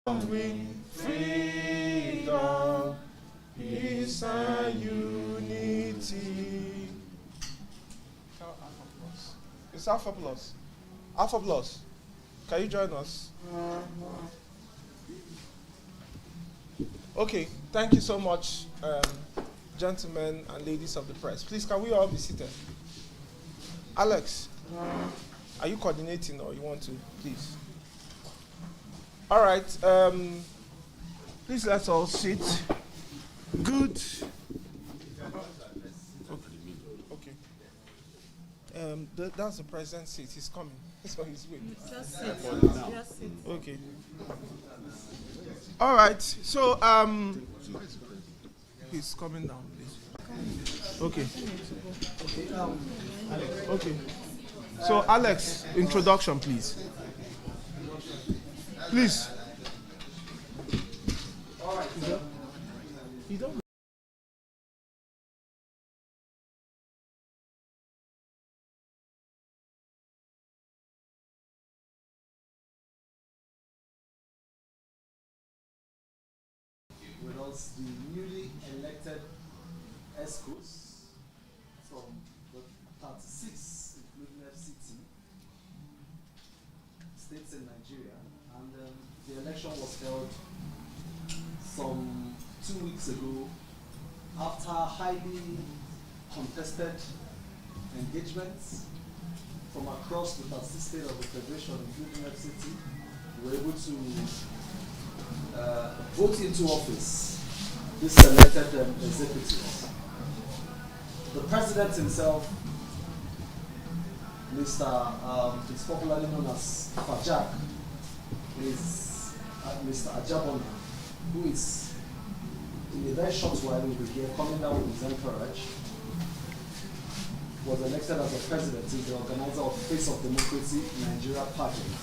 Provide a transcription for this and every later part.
With freedom, peace and unity. Alpha Plus. It's Alpha Plus. Alpha Plus. Can you join us? Okay, thank you so much, gentlemen and ladies of the press. Please, can we all be seated? Alex, are you coordinating or you want to? Please. All right. Please let's all sit. Good. Okay. That's the president's seat. He's coming. So he's waiting. Just sit. Just sit. Okay. All right. So he's coming down, please. Okay. Okay. So Alex, introduction, please. Please. All right. You don't. With us, the newly elected ESCOs from the 36, including FCT, states in Nigeria, and the election was held some 2 weeks ago after highly contested engagements from across the 36 states of the Federation, including FCT. We were able to vote into office this elected executives. The president himself, Mr. Is popularly known as Pageant, is Mr. Ajabona, who is in a very short while will be here coming down with his entourage, was elected as the president. He's the organizer of Face of Democracy Nigeria Pageant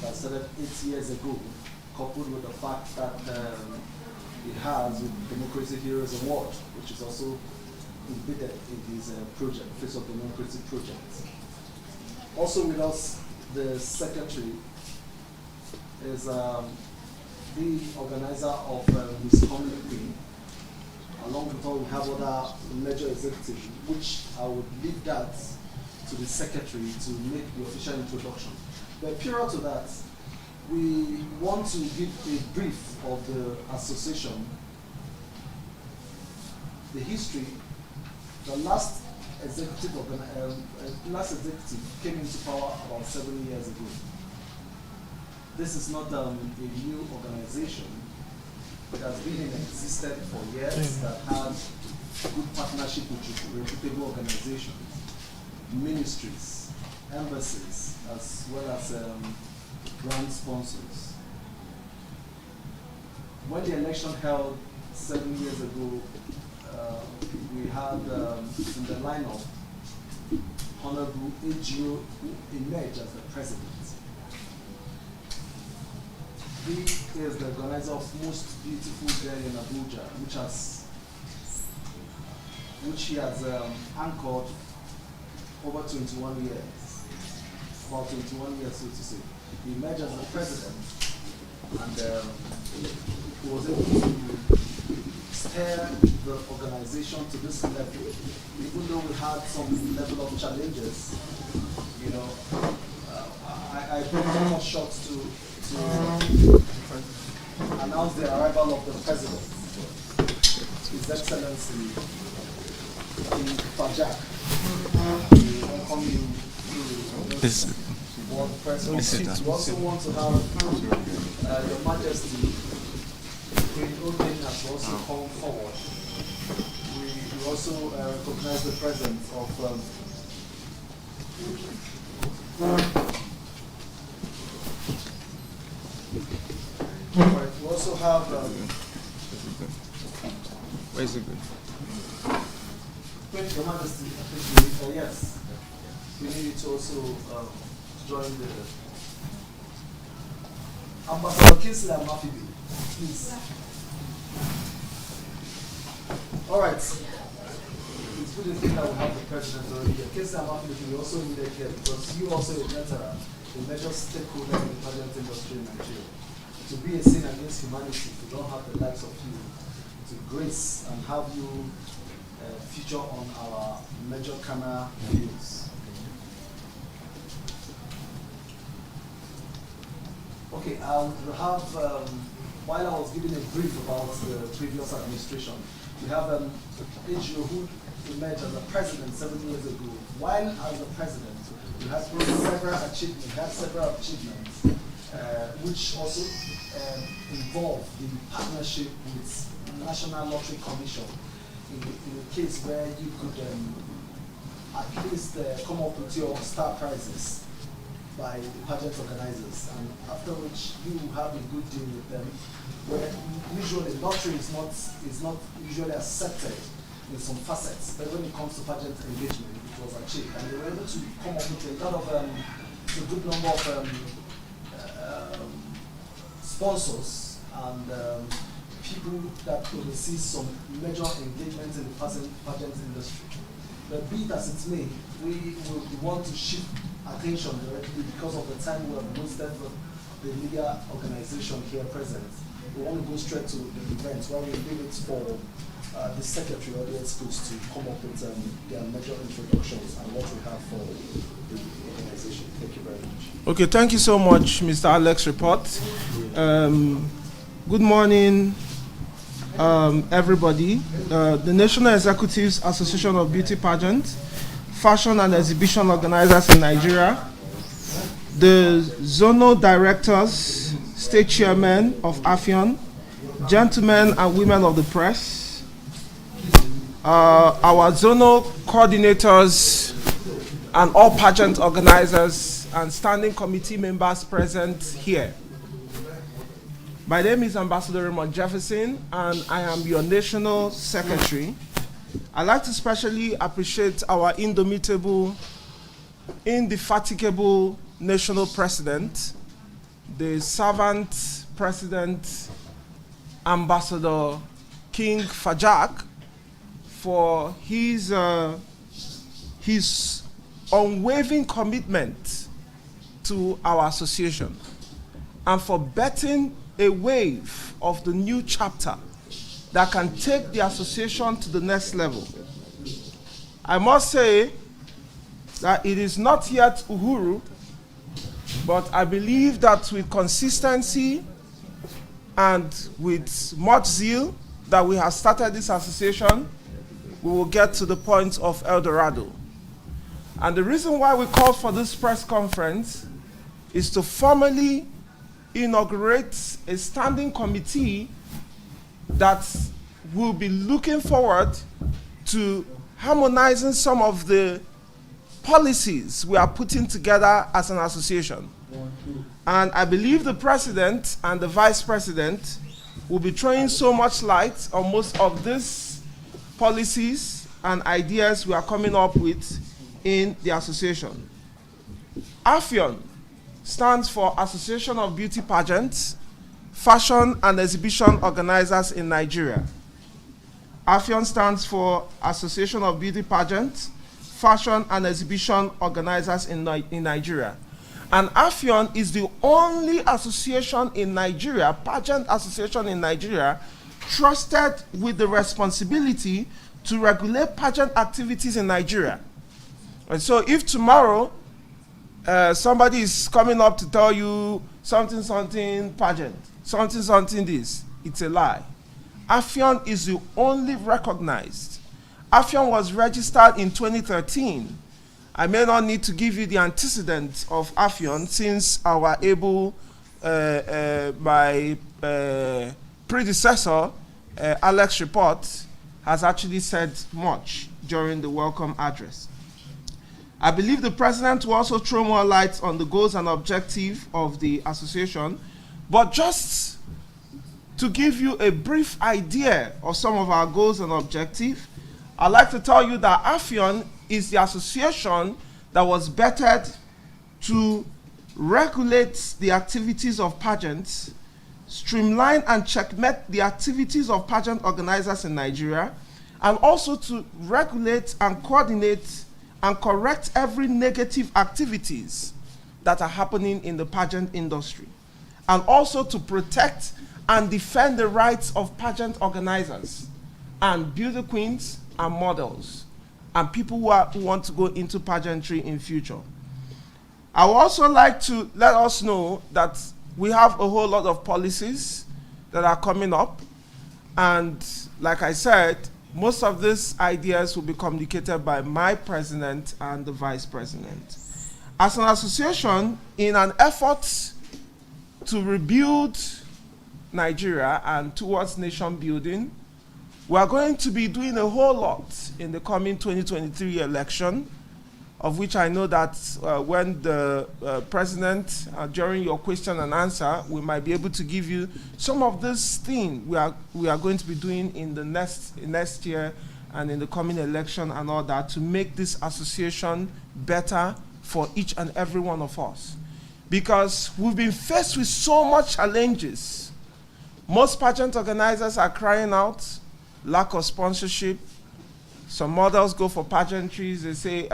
that started 8 years ago, coupled with the fact that it has with Democracy Heroes Award, which is also embedded in his project, Face of Democracy project. Also with us, the secretary is the organizer of Miss Community. Along with all, we have other major executives, which I would leave that to the secretary to make the official introduction. But prior to that, we want to give a brief of the association, the history. The last executive came into power about 7 years ago. This is not a new organization. It has been in existence for years that has good partnership with reputable organizations, ministries, embassies, as well as brand sponsors. When the election held 7 years ago, we had in the lineup Honorable AGO who emerged as the president. He is the organizer of Most Beautiful Girl in Abuja, which he has anchored over 21 years, about 21 years so to say. He emerged as the president, and he was able to steer the organization to this level, even though we had some level of challenges. You know, I brought more shots to announce the arrival of the president, His Excellency King Pageant. We welcome you to this World Press Conference. We also want to have Your Majesty, Queen Odin, has also come forward. We also recognize the presence of right. We also have Where is it good? Your Majesty, I think yes. We need you to also join the Ambassador Kingsley Amafibi, please. All right. It's good to think that we have the president already here. Kingsley Amafibi, we also needed here because you also a major stakeholder in the pageant industry in Nigeria. to be a sin against humanity to don't have the likes of you to grace and have you feature on our major camera videos. Okay, I would have, while I was giving a brief about the previous administration, we have H.O. who emerged as a president 7 years ago. While as a president, we had several achievements, which also involved the partnership with National Lottery Commission in a case where you could at least come up with your star prizes by the pageant organizers, and after which you have a good deal with them, where usually lottery is not usually accepted in some facets, but when it comes to pageant engagement, it was achieved, and they were able to come up with a lot of a good number of sponsors and people that oversee some major engagements in the pageant industry. But be it as it may, we want to shift attention directly because of the time we have wasted for the media organization here present. We want to go straight to the event where we leave it for the secretary or the experts to come up with their major introductions and what we have for the organization. Thank you very much. Okay, thank you so much, Mr. Alex Report. Good morning, everybody. The National Executives Association of Beauty Pageant, Fashion and Exhibition Organizers in Nigeria, the Zonal Directors, State Chairmen of ABPFEON, gentlemen and women of the press, our Zonal Coordinators, and all pageant organizers and standing committee members present here. My name is Ambassador Raymond Jefferson, and I am your National Secretary. I'd like to especially appreciate our indomitable, indefatigable National President, the servant President, Ambassador King Fajak, for his unwavering commitment to our association and for betting a wave of the new chapter that can take the association to the next level. I must say that it is not yet Uhuru, but I believe that with consistency and with much zeal that we have started this association, we will get to the point of El Dorado. And the reason why we called for this press conference is to formally inaugurate a standing committee that will be looking forward to harmonizing some of the policies we are putting together as an association. And I believe the president and the vice president will be throwing so much light on most of these policies and ideas we are coming up with in the association. ABPFEON stands for Association of Beauty Pageants, Fashion and Exhibition Organizers in Nigeria. ABPFEON stands for Association of Beauty Pageants, Fashion and Exhibition Organizers in Nigeria. And ABPFEON is the only association in Nigeria, pageant association in Nigeria, trusted with the responsibility to regulate pageant activities in Nigeria. And so if tomorrow somebody is coming up to tell you something pageant, something this, it's a lie. ABPFEON is the only recognized. ABPFEON was registered in 2013. I may not need to give you the antecedents of ABPFEON since our my predecessor, Alex Report, has actually said much during the welcome address. I believe the president will also throw more light on the goals and objectives of the association, but just to give you a brief idea of some of our goals and objectives, I'd like to tell you that ABPFEON is the association that was bettered to regulate the activities of pageants, streamline and checkmate the activities of pageant organizers in Nigeria, and also to regulate and coordinate and correct every negative activities that are happening in the pageant industry. and also to protect and defend the rights of pageant organizers and beauty queens and models and people who want to go into pageantry in future. I would also like to let us know that we have a whole lot of policies that are coming up, and like I said, most of these ideas will be communicated by my president and the vice president. As an association, in an effort to rebuild Nigeria and towards nation building, we are going to be doing a whole lot in the coming 2023 election, of which I know that when the president, during your question and answer, we might be able to give you some of this thing we are going to be doing in the next year and in the coming election and all that, to make this association better for each and every one of us. Because we've been faced with so much challenges. Most pageant organizers are crying out lack of sponsorship. Some models go for pageantries, they say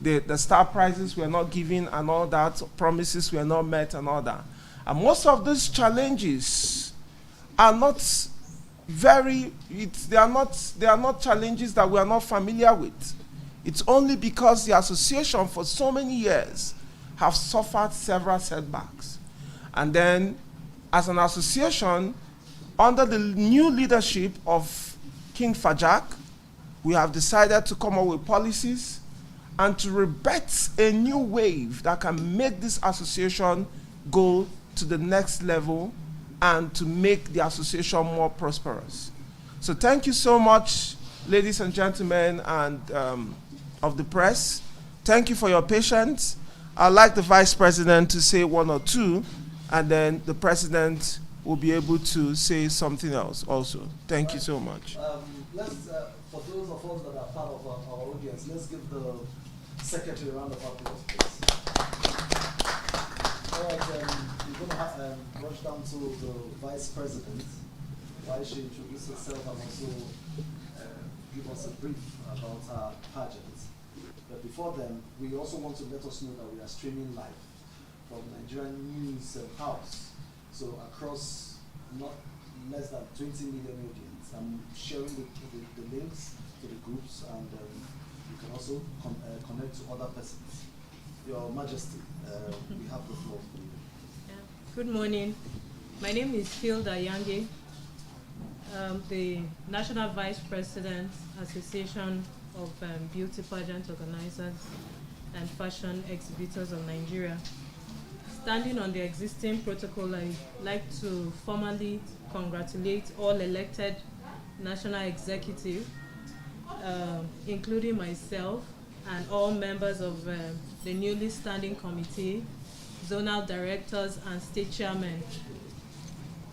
the star prizes were not given and all that, promises were not met and all that. And most of these challenges are not they are not challenges that we are not familiar with. It's only because the association for so many years have suffered several setbacks. And then as an association, under the new leadership of King Fajak, we have decided to come up with policies and to rebirth a new wave that can make this association go to the next level and to make the association more prosperous. So thank you so much, ladies and gentlemen and of the press. Thank you for your patience. I'd like the Vice President to say one or two, and then the President will be able to say something else also. Thank you so much. Let's, for those of us that are part of our audience, let's give the Secretary a round of applause, please. All right, we're going to rush down to the Vice President while she introduces herself and also give us a brief about our pageant. But before then, we also want to let us know that we are streaming live from Nigerian News House. So across not less than 20 million audience. I'm sharing the links to the groups, and you can also connect to other persons. Your Majesty, we have the floor for you. Yeah. Good morning. My name is Hilda Yange, the National Vice President, Association of Beauty Pageant Organizers and Fashion Exhibitors of Nigeria. Standing on the existing protocol, I'd like to formally congratulate all elected national executives, including myself and all members of the newly standing committee, zonal directors and state chairmen.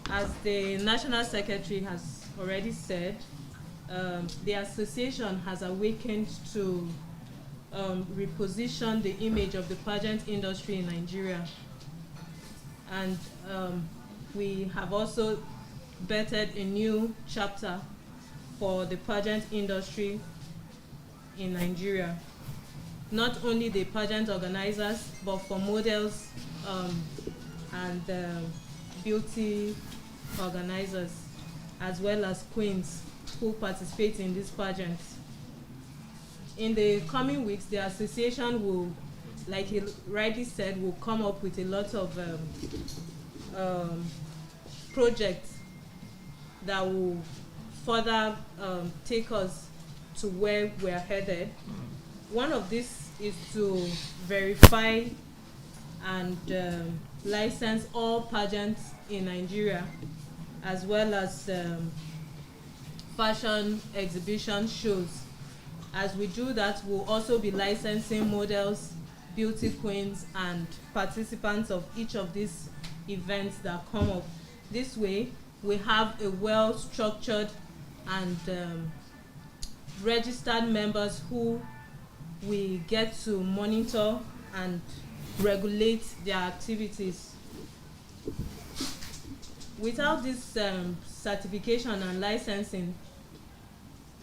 As the National Secretary has already said, the association has awakened to reposition the image of the pageant industry in Nigeria. And we have also bettered a new chapter for the pageant industry in Nigeria. Not only the pageant organizers, but for models and beauty organizers, as well as queens who participate in these pageants. In the coming weeks, the association will, like he rightly said, will come up with a lot of projects that will further take us to where we're headed. One of these is to verify and license all pageants in Nigeria, as well as fashion exhibition shows. As we do that, we'll also be licensing models, beauty queens, and participants of each of these events that come up. This way, we have a well-structured and registered members who we get to monitor and regulate their activities. Without this certification and licensing,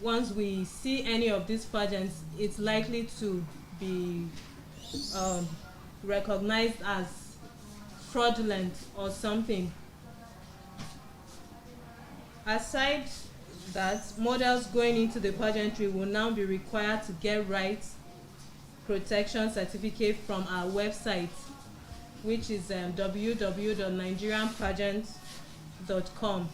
once we see any of these pageants, it's likely to be recognized as fraudulent or something. Aside that, models going into the pageantry will now be required to get rights protection certificate from our website, which is www.nigerianpageant.com.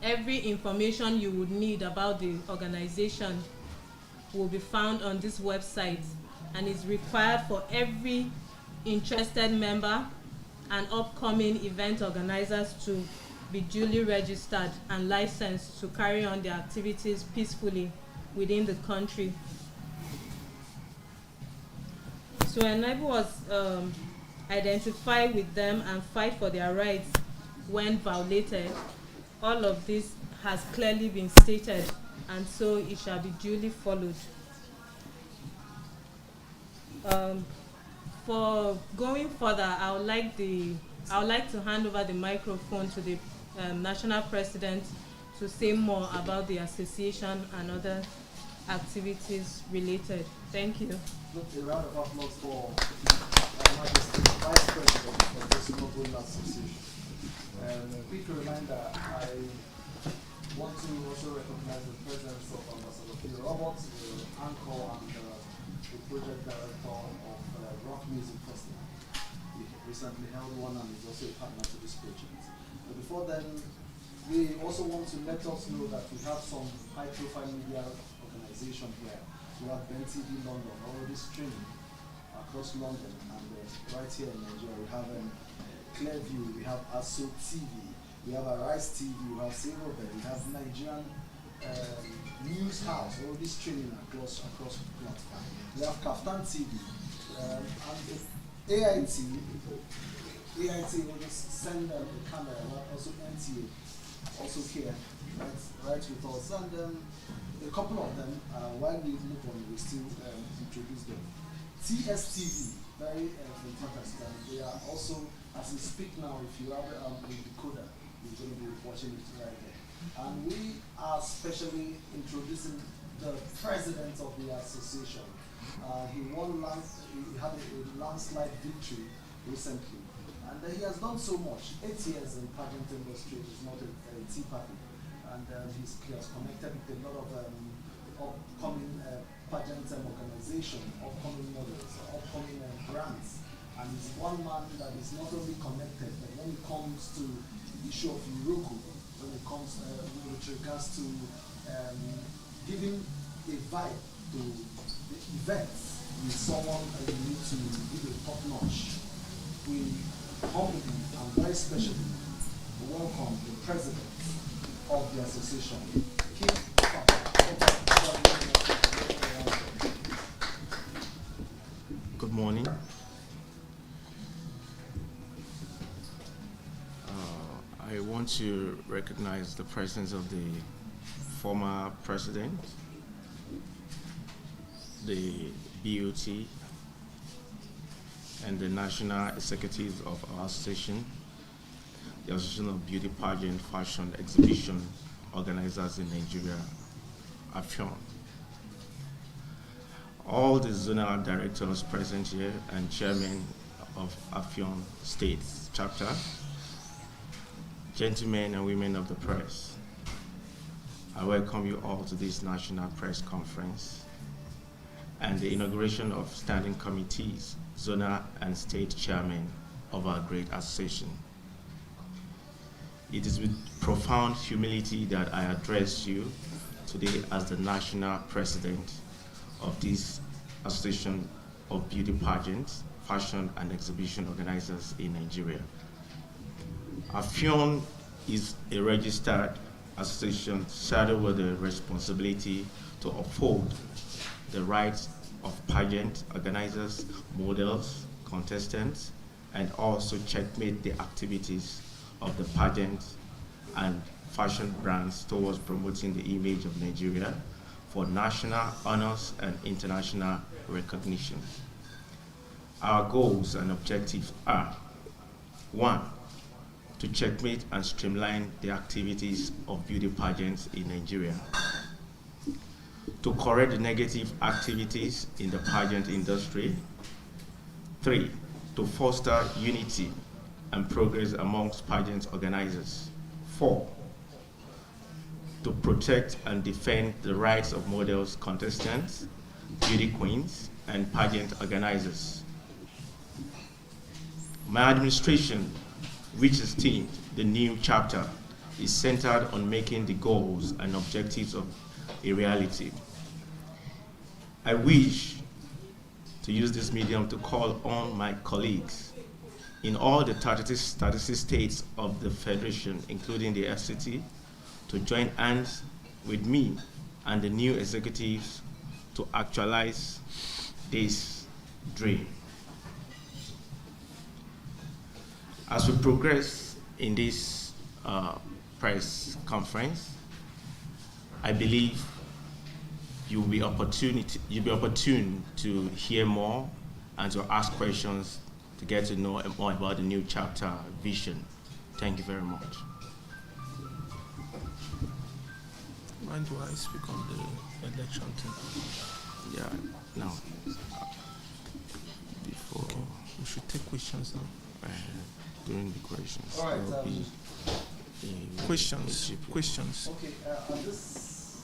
Every information you would need about the organization will be found on this website, and is required for every interested member and upcoming event organizers to be duly registered and licensed to carry on their activities peacefully within the country. To enable us identify with them and fight for their rights when violated, all of this has clearly been stated, and so it shall be duly followed. For going further, I would like to hand over the microphone to the national president to say more about the association and other activities related. Thank you. Look, a round of applause for Her Majesty Vice President of this noble association. A quick reminder, I want to also recognize the presence of Ambassador Phil Roberts, the anchor and the project director of Rock Music Festival. He recently held one and is also a partner to this project. But before then, we also want to let us know that we have some high-profile media organization here. We have BenTV London already streaming across London, and right here in Nigeria we have Clearview, we have ASO TV, we have Arise TV, we have Silverbed, we have Nigerian News House already streaming across platform. We have Kaftan TV, and AIT will just send them the camera, but also NTA, also here, right with us, and a couple of them, while we move on, we still introduce them. TSTV, very important, and they are also, as we speak now, if you have a decoder, you're going to be watching it right there. And we are specially introducing the president of the association. He had a landslide victory recently, and he has done so much. 8 years in pageant industry is not a tea party, and he has connected with a lot of upcoming pageant organization, upcoming models, upcoming brands, and he's one man that is not only connected, but when it comes to the issue of Iroko, when it comes with regards to giving a vibe to the events, is someone that you need to give a top notch. We humbly and very specially welcome the president of the association. Good morning. I want to recognize the presence of the former president, the BOT, and the national executives of our association, the Association of Beauty Pageant Fashion Exhibition Organizers in Nigeria, ABPFEON. All the zonal directors present here and chairmen of ABPFEON States chapter, gentlemen and women of the press, I welcome you all to this national press conference and the inauguration of standing committees, zonal and state chairmen of our great association. It is with profound humility that I address you today as the national president of this Association of Beauty Pageants, Fashion and Exhibition Organizers in Nigeria. ABPFEON is a registered association saddled with the responsibility to uphold the rights of pageant organizers, models, contestants, and also checkmate the activities of the pageant and fashion brands towards promoting the image of Nigeria for national honors and international recognition. Our goals and objectives are: 1, to checkmate and streamline the activities of beauty pageants in Nigeria, to correct the negative activities in the pageant industry. 3, to foster unity and progress amongst pageant organizers. 4, to protect and defend the rights of models, contestants, beauty queens, and pageant organizers. My administration, which is themed the new chapter, is centered on making the goals and objectives of a reality. I wish to use this medium to call on my colleagues in all the 36 states of the Federation, including the FCT, to join hands with me and the new executives to actualize this dream. As we progress in this press conference, I believe you'll be opportune to hear more and to ask questions to get to know more about the new chapter vision. Thank you very much. When do I speak on the election thing? Yeah, no. Before We should take questions now. during the questions, All right, there will be Questions. Okay, at this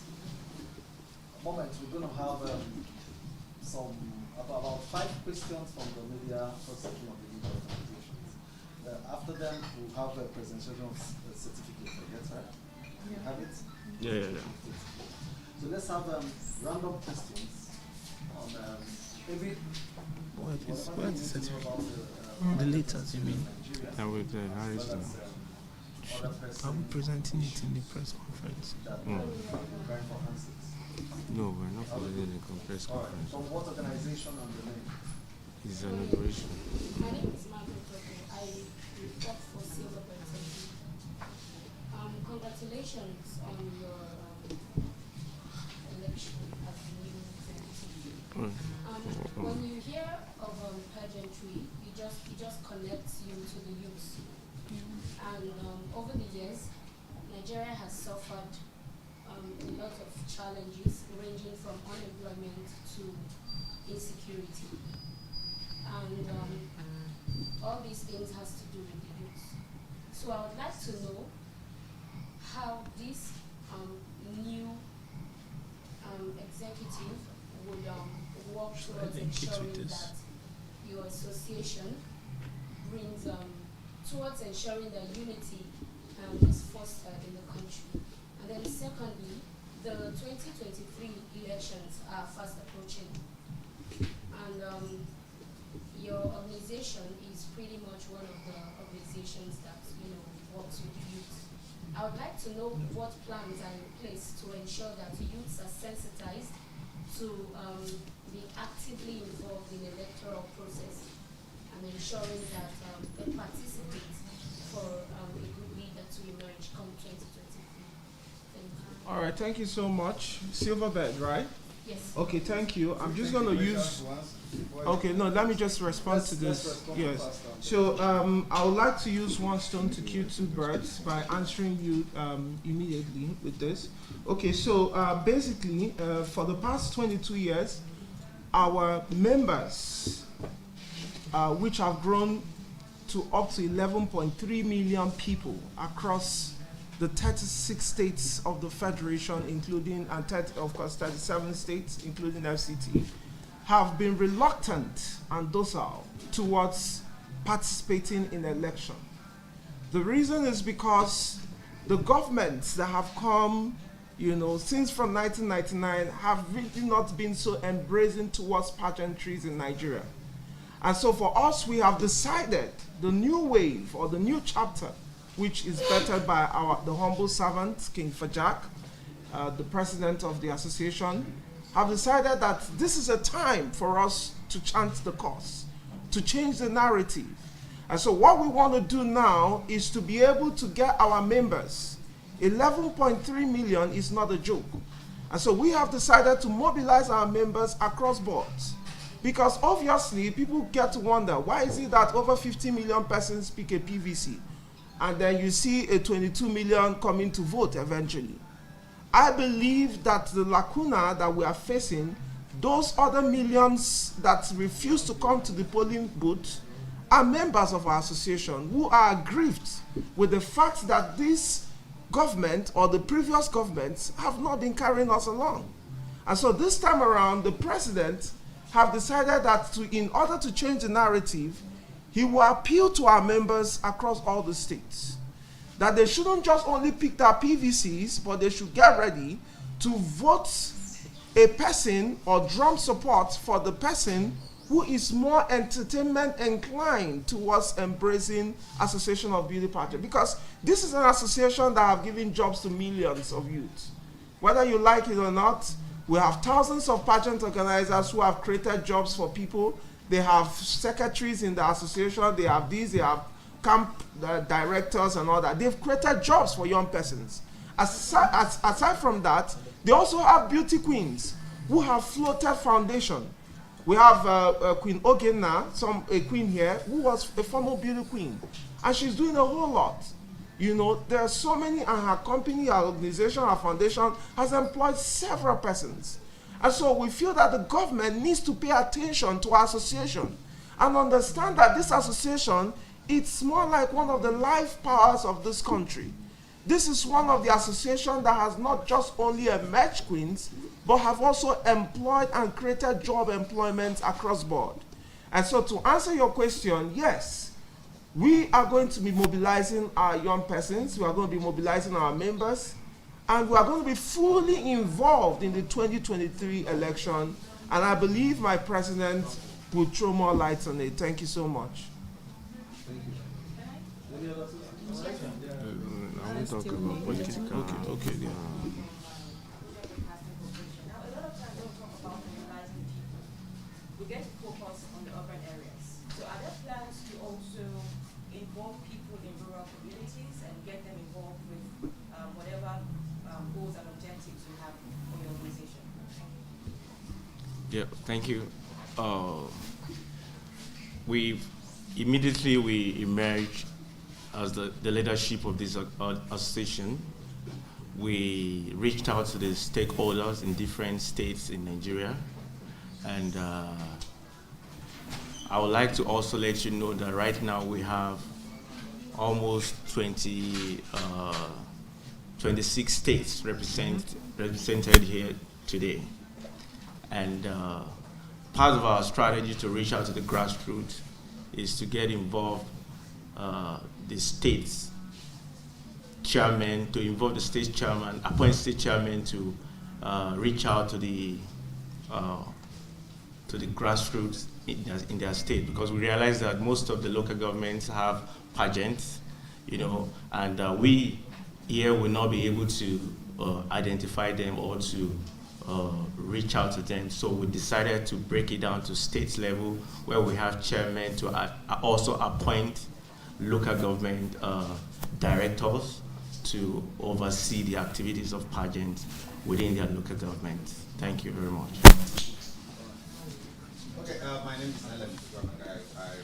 moment, we're going to have about 5 questions from the media first section of the media organizations. After them, we'll have a presentation of certificate, I guess, right? You have it? Yeah. So let's have random questions on every. Where is the certificate? About The letters, you mean? Nigeria, I would as well as, other Are we persons presenting it in the press conference? that Mm. prepare for answers. No, we're not holding a press All right. conference. From what organization and the name? It's an inauguration. My name is Margaret Toto. I work for Silver Belt. Congratulations on your election as the new executive. When you hear of pageantry, it just connects you to the youth. And over the years, Nigeria has suffered a lot of challenges ranging from unemployment to insecurity. And all these things has to do with the youth. So I would like to know how this new executive would work towards ensuring that your association brings towards ensuring that unity is fostered in the country. And then secondly, the 2023 elections are fast approaching. And your organization is pretty much one of the organizations that works with youth. I would like to know what plans are in place to ensure that youths are sensitized to be actively involved in the electoral process and ensuring that they participate for a good leader to emerge come 2023. Thank you. All right, thank you so much. Silverbird, right? Yes. Okay, thank you. I'm just going to use. Okay, no, let me just respond to this. Yes. So I would like to use one stone to kill 2 birds by answering you immediately with this. Okay, so basically, for the past 22 years, our members, which have grown to up to 11.3 million people across the 36 states of the Federation, including, and of course 37 states, including FCT, have been reluctant and docile towards participating in election. The reason is because the governments that have come, since from 1999 have really not been so embracing towards pageantries in Nigeria. And so for us, we have decided the new wave or the new chapter, which is bettered by the humble servant, King Fajak, the president of the association, have decided that this is a time for us to chant the cause, to change the narrative. And so what we want to do now is to be able to get our members. 11.3 million is not a joke. And so we have decided to mobilize our members across boards. Because obviously, people get to wonder, why is it that over 50 million persons speak a PVC? And then you see a 22 million coming to vote eventually. I believe that the lacuna that we are facing, those other millions that refuse to come to the polling booth are members of our association who are aggrieved with the fact that this government or the previous governments have not been carrying us along. And so this time around, the president have decided that in order to change the narrative, he will appeal to our members across all the states that they shouldn't just only pick their PVCs, but they should get ready to vote a person or drum support for the person who is more entertainment inclined towards embracing Association of Beauty Pageant. Because this is an association that have given jobs to millions of youth. Whether you like it or not, we have thousands of pageant organizers who have created jobs for people. They have secretaries in the association, they have these, they have camp directors and all that. They've created jobs for young persons. Aside from that, they also have beauty queens who have floated foundation. We have Queen Ogena, a queen here, who was a former beauty queen. And she's doing a whole lot. You know, there are so many, and her company, her organization, her foundation has employed several persons. And so we feel that the government needs to pay attention to our association and understand that this association, it's more like one of the life powers of this country. This is one of the associations that has not just only emerged queens, but have also employed and created job employment across board. And so to answer your question, yes, we are going to be mobilizing our young persons, we are going to be mobilizing our members, and we are going to be fully involved in the 2023 election. And I believe my president will throw more light on it. Thank you so much. Thank you. Any other I won't talk about political. Okay, yeah. Now, a lot of times when we talk about mobilizing people, we get to focus on the urban areas. So are there plans to also involve people in rural communities and get them involved with whatever goals and objectives you have for your organization? Yeah, thank you. We emerged as the leadership of this association. We reached out to the stakeholders in different states in Nigeria, and I would like to also let you know that right now we have almost 26 states represented here today. And part of our strategy to reach out to the grassroots is to get involved the states chairman, to involve the state chairman, appoint state chairman to reach out to the grassroots in their state, because we realize that most of the local governments have pageants, you know, and we here will not be able to identify them or to reach out to them. So we decided to break it down to state level, where we have chairmen to also appoint local government directors to oversee the activities of pageants within their local government. Thank you very much. Okay, my name is Alan. I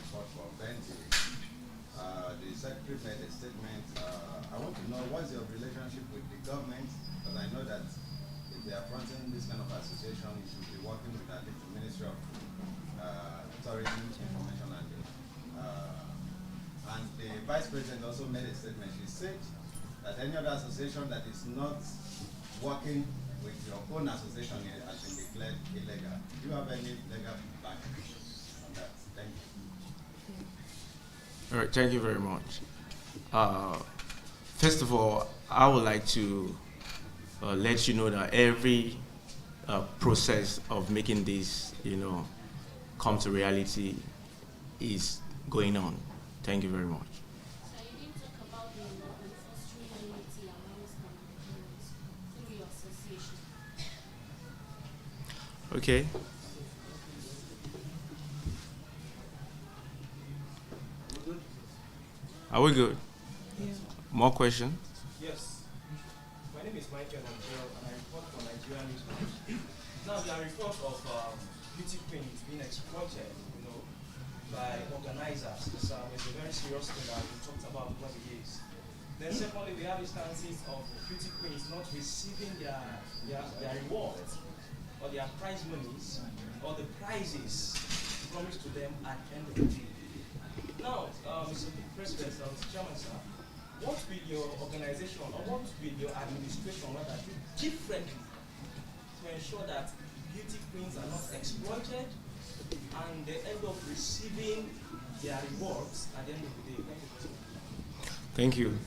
fought for Benji. The secretary made a statement. I want to know, what's your relationship with the government? Because I know that if they are fronting this kind of association, you should be working with at least the Ministry of Tourism, Information, and the Vice President also made a statement. She said that any other association that is not working with your own association has been declared illegal. Do you have any legal backing on that? Thank you. All right, thank you very much. First of all, I would like to let you know that every process of making this, you know, come to reality is going on. Thank you very much. So you didn't talk about the fostering unity amongst communities through your association. Okay. Are we good? Yeah. More questions? Yes. My name is Michael Angel, and I report for Nigerian News. Now, there are reports of beauty queens being exploited, you know, by organizers. It's a very serious thing that we talked about over the years. Then secondly, we have instances of beauty queens not receiving their rewards or their prize monies or the prizes promised to them at the end of the day. Now, Mr. President, Mr. Chairman, sir, what will your organization or what will your administration rather do differently to ensure that beauty queens are not exploited and they end up receiving their rewards at the end of the day? Thank you.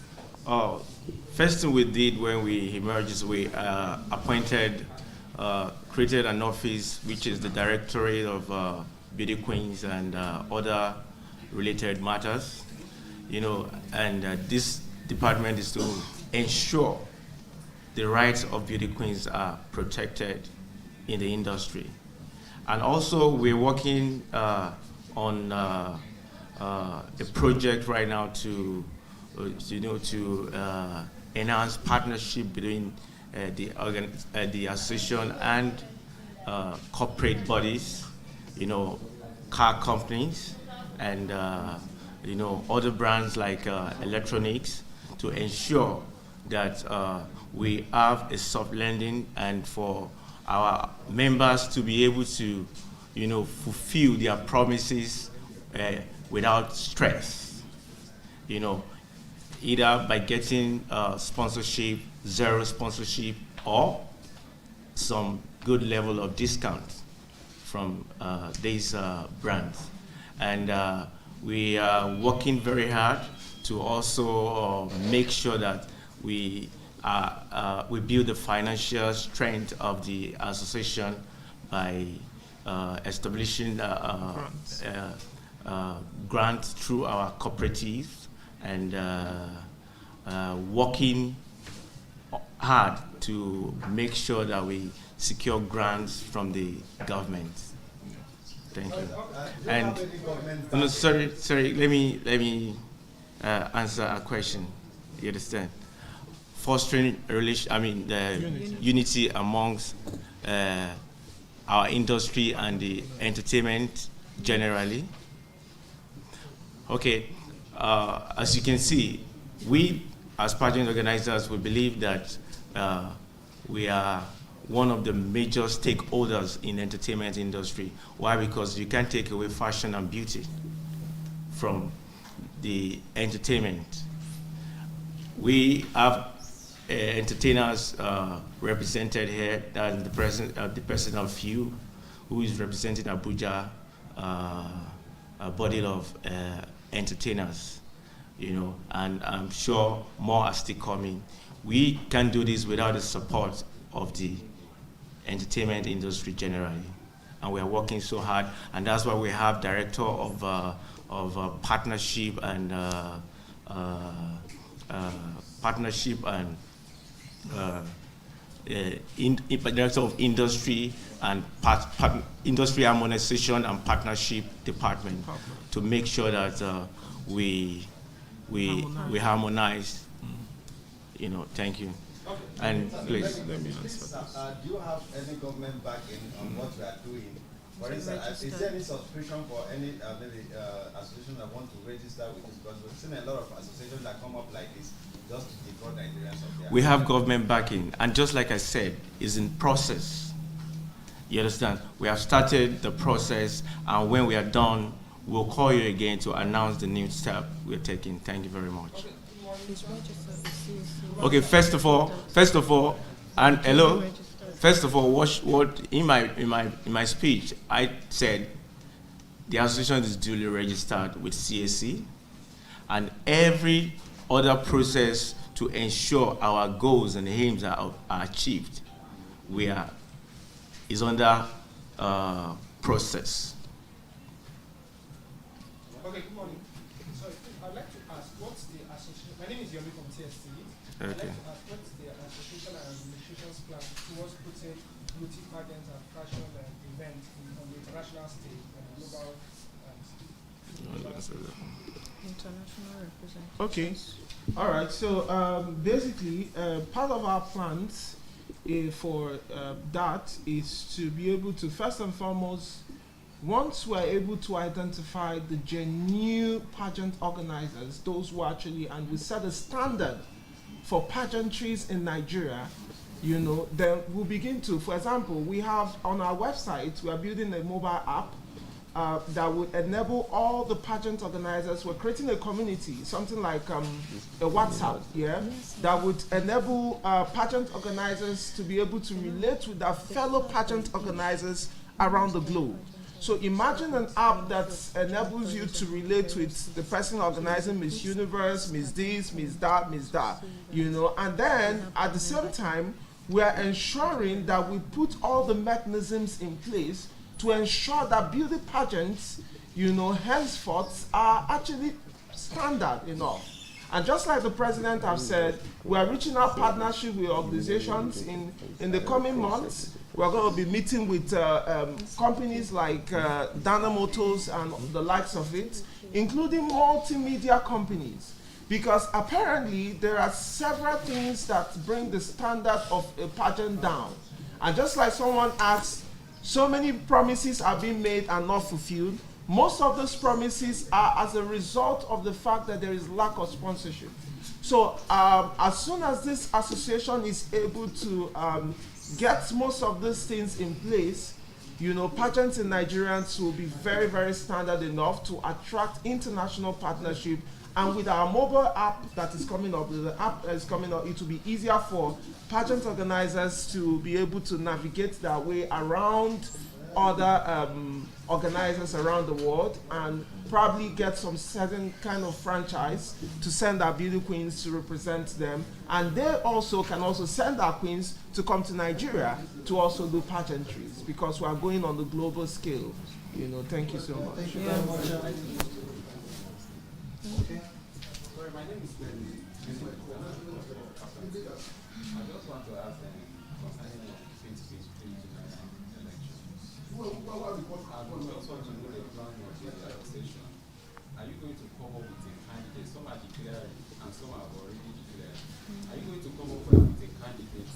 First thing we did when we emerged is we created an office which is the Directorate of Beauty Queens and other related matters, and this department is to ensure the rights of beauty queens are protected in the industry. And also we're working on a project right now to enhance partnership between the association and corporate bodies, car companies, and other brands like electronics, to ensure that we have a soft landing and for our members to be able to, fulfill their promises without stress. Either by getting sponsorship, zero sponsorship, or some good level of discount from these brands. And we are working very hard to also make sure that we build the financial strength of the association by establishing grants through our cooperatives and working hard to make sure that we secure grants from the government. Thank you. And no, sorry. Let me answer a question. You understand? Fostering unity amongst our industry and the entertainment generally. Okay. As you can see, we as pageant organizers, we believe that we are one of the major stakeholders in the entertainment industry. Why? Because you can't take away fashion and beauty from the entertainment. We have entertainers represented here, and the president of FEON, who is representing Abuja, a body of entertainers, and I'm sure more are still coming. We can't do this without the support of the entertainment industry generally, and we are working so hard, and that's why we have director of partnership and director of industry and industry harmonization and partnership department to make sure that we harmonize. Thank you. Okay. And please let me answer. Do you have any government backing on what we are doing? For instance, is there any subscription for any association that want to register with this? Because we've seen a lot of associations that come up like this just to defraud Nigerians of their. We have government backing, and just like I said, it's in process. You understand? We have started the process, and when we are done, we'll call you again to announce the new step we're taking. Thank you very much. Okay, first of all, and hello. First of all, what in my speech I said, the association is duly registered with CAC, and every other process to ensure our goals and aims are achieved, is under process. Okay, good morning. So I'd like to ask, what's the association? My name is Yomi from TST. Okay. I'd like to ask, what's the association and administration's plan towards putting beauty pageants and fashion events on the international stage and global stage? International representation. Okay. All right. So basically, part of our plans for that is to be able to, first and foremost, once we're able to identify the genuine pageant organizers, those who actually, and we set a standard for pageantries in Nigeria, then we'll begin to, for example, we have on our website, we are building a mobile app, that would enable all the pageant organizers. We're creating a community, something like a WhatsApp, yeah, that would enable pageant organizers to be able to relate with their fellow pageant organizers around the globe. So imagine an app that enables you to relate with the person organizing Miss Universe, Miss this, Miss that, you know, and then at the same time, we are ensuring that we put all the mechanisms in place to ensure that beauty pageants, you know, henceforth are actually standard enough. And just like the president has said, we are reaching out partnership with organizations in the coming months. We're going to be meeting with companies like Dana Motors and the likes of it, including multimedia companies. Because apparently there are several things that bring the standard of a pageant down. And just like someone asked, so many promises are being made and not fulfilled. Most of those promises are as a result of the fact that there is lack of sponsorship. So as soon as this association is able to get most of these things in place, you know, pageants in Nigerians will be very, very standard enough to attract international partnership. And with our mobile app that is coming up, the app that is coming up, it will be easier for pageant organizers to be able to navigate their way around other organizers around the world and probably get some certain kind of franchise to send our beauty queens to represent them. And they also can also send our queens to come to Nigeria to also do pageantries, because we are going on the global scale. You know, thank you so much. Thank you very much. Okay. Sorry, my name is Ben. I just want to ask concerning the 2023 election. I just want to know the plan of the association. Are you going to come up with a candidate? Some are declared and some have already declared. Are you going to come up with a candidate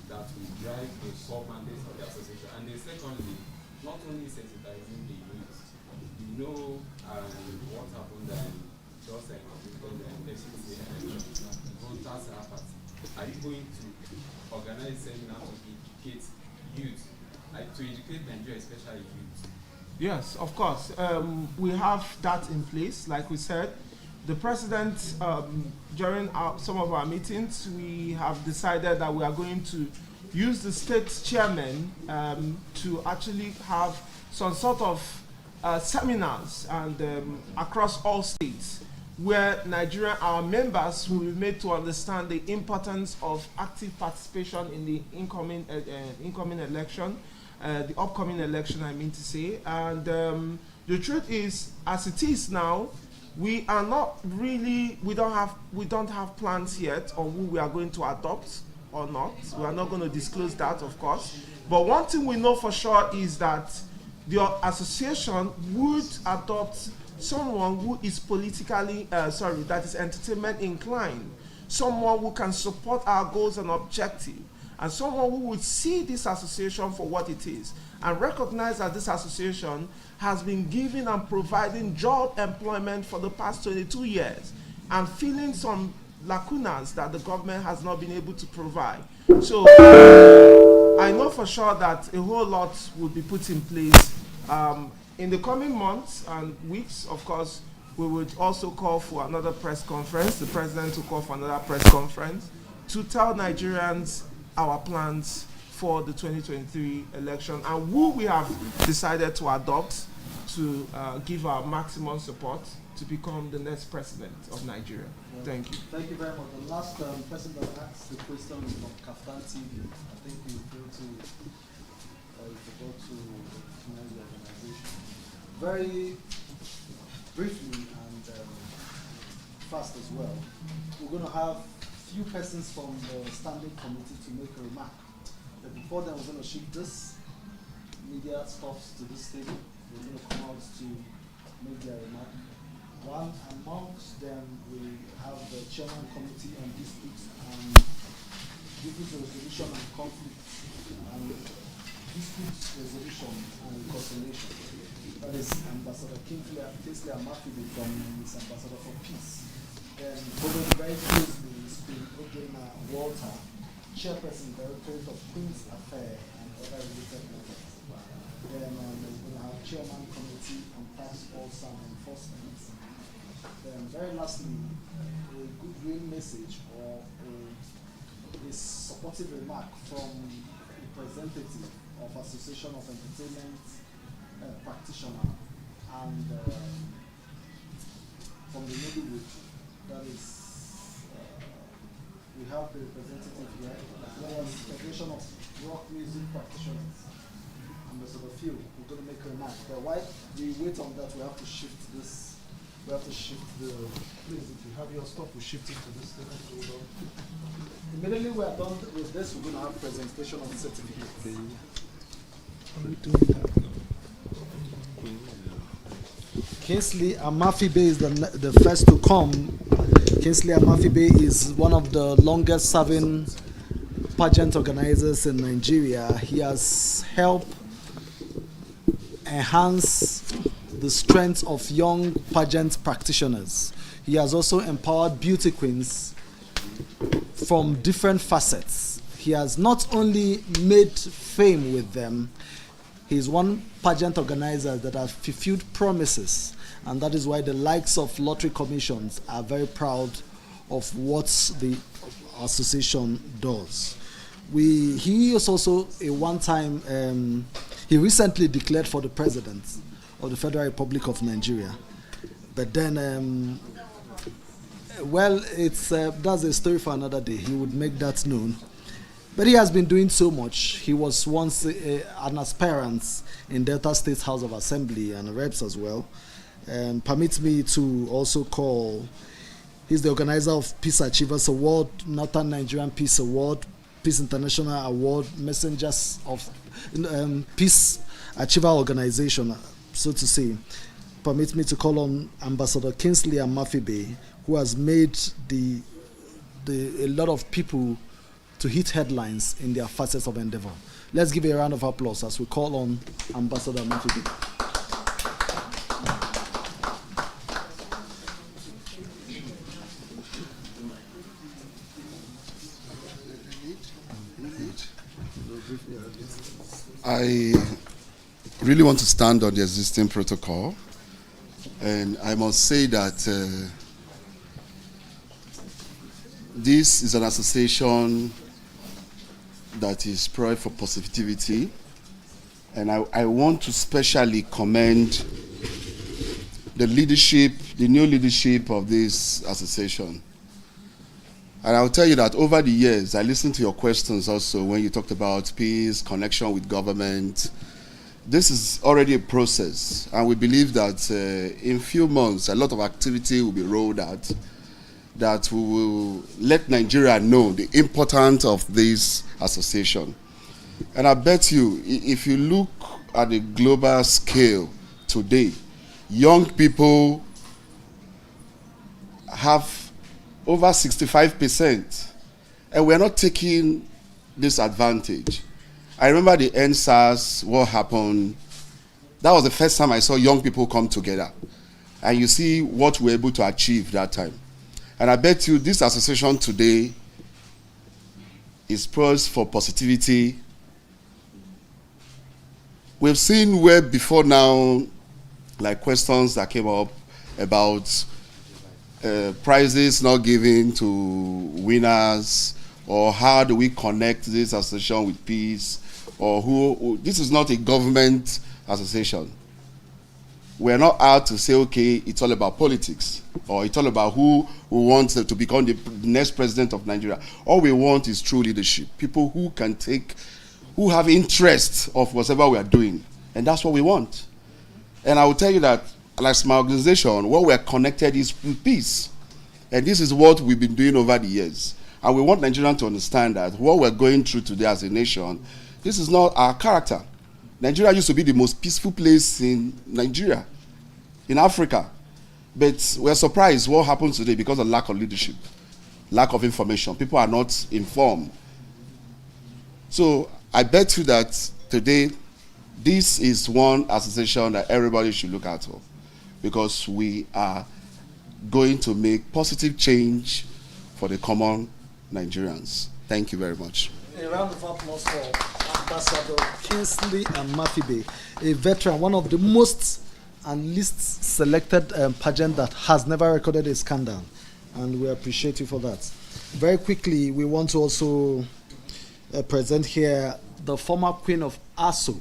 that will drive the core mandate of the association? And then secondly, not only sensitizing the youth, you know what happened then. Just like are you going to organize seminars to educate youth, to educate Nigeria, especially youth? Yes, of course. We have that in place. Like we said, the president, during some of our meetings, we have decided that we are going to use the state chairman to actually have some sort of seminars and across all states, where our members will be made to understand the importance of active participation in the incoming election, the upcoming election, I mean to say. And the truth is, as it is now, we don't have plans yet on who we are going to adopt or not. We are not going to disclose that, of course. But one thing we know for sure is that the association would adopt someone who is politically, that is entertainment inclined, someone who can support our goals and objectives, and someone who would see this association for what it is and recognize that this association has been giving and providing job employment for the past 22 years and filling some lacunas that the government has not been able to provide. So I know for sure that a whole lot will be put in place. In the coming months and weeks, of course, we would also call for another press conference. The president will call for another press conference to tell Nigerians our plans for the 2023 election and who we have decided to adopt to give our maximum support to become the next president of Nigeria. Thank you. Thank you very much. The last person that asked the question is from Kaftan TV. I think you forgot to recognize the organization. Very briefly and fast as well, we're going to have few persons from the standing committee to make a remark. But before then, we're going to shift this media stuffs to this table. We're going to come out to make their remark. One amongst them, we have the Chairman Committee on Disputes and Resolution and Conflict and Dispute Resolution and Reconciliation. That is Ambassador Kingsley Amafibi from Miss Ambassador for Peace. Then followed very closely is Queen Ogena Walter, Chairperson, Directorate of Queen's Affairs and other related matters. Then we're going to have Chairman Committee on Tax Force and Enforcement. Then very lastly, a goodwill message or a supportive remark from a representative of Association of Entertainment Practitioner and from the neighborhood. That is, we have the representative here, as well as Federation of Rock Music Practitioners. Ambassador Phil, we're going to make a remark. But while we wait on that, we have to shift this. We have to shift the. Please, if you have your stuff, we shift it to this thing. Immediately we are done with this, we're going to have presentation of the certificate. Are we doing that now? Kingsley Amafibe is the first to come. Kingsley Amafibe is one of the longest serving pageant organizers in Nigeria. He has helped enhance the strength of young pageant practitioners. He has also empowered beauty queens from different facets. He has not only made fame with them, he is one pageant organizer that has fulfilled promises, and that is why the likes of lottery commissions are very proud of what the association does. He is also a one-time, he recently declared for the president of the Federal Republic of Nigeria. But then, well, it's that's a story for another day. He would make that known. But he has been doing so much. He was once an aspirant in Delta State House of Assembly and reps as well. Permit me to also call, he's the organizer of Peace Achievers Award, Northern Nigerian Peace Award, Peace International Award, Messengers of Peace Achiever Organization, so to say. Permit me to call on Ambassador Kingsley Amafibe, who has made a lot of people to hit headlines in their facets of endeavor. Let's give a round of applause as we call on Ambassador Amafibe. I really want to stand on the existing protocol, and I must say that this is an association that is primed for positivity, and I want to specially commend the leadership, the new leadership of this association. And I'll tell you that over the years, I listened to your questions also when you talked about peace, connection with government. This is already a process, and we believe that in few months, a lot of activity will be rolled out that we will let Nigeria know the importance of this association. And I bet you, if you look at the global scale today, young people have over 65%, and we're not taking this advantage. I remember the NSAS, what happened. That was the first time I saw young people come together. And you see what we're able to achieve that time. And I bet you this association today is poised for positivity. We've seen where before now, like questions that came up about prizes not given to winners, or how do we connect this association with peace, or who this is not a government association. We're not out to say, okay, it's all about politics, or it's all about who wants to become the next president of Nigeria. All we want is true leadership, people who can take, who have interest of whatever we are doing, and that's what we want. And I will tell you that, like my organization, what we're connected is with peace, and this is what we've been doing over the years. And we want Nigerians to understand that what we're going through today as a nation, this is not our character. Nigeria used to be the most peaceful place in Nigeria, in Africa. But we're surprised what happens today because of lack of leadership, lack of information. People are not informed. So I bet you that today, this is one association that everybody should look at, because we are going to make positive change for the common Nigerians. Thank you very much. A round of applause for Ambassador Kingsley and Mafibe, a veteran, one of the most and least selected pageant that has never recorded a scandal. And we appreciate you for that. Very quickly, we want to also present here the former Queen of ASO,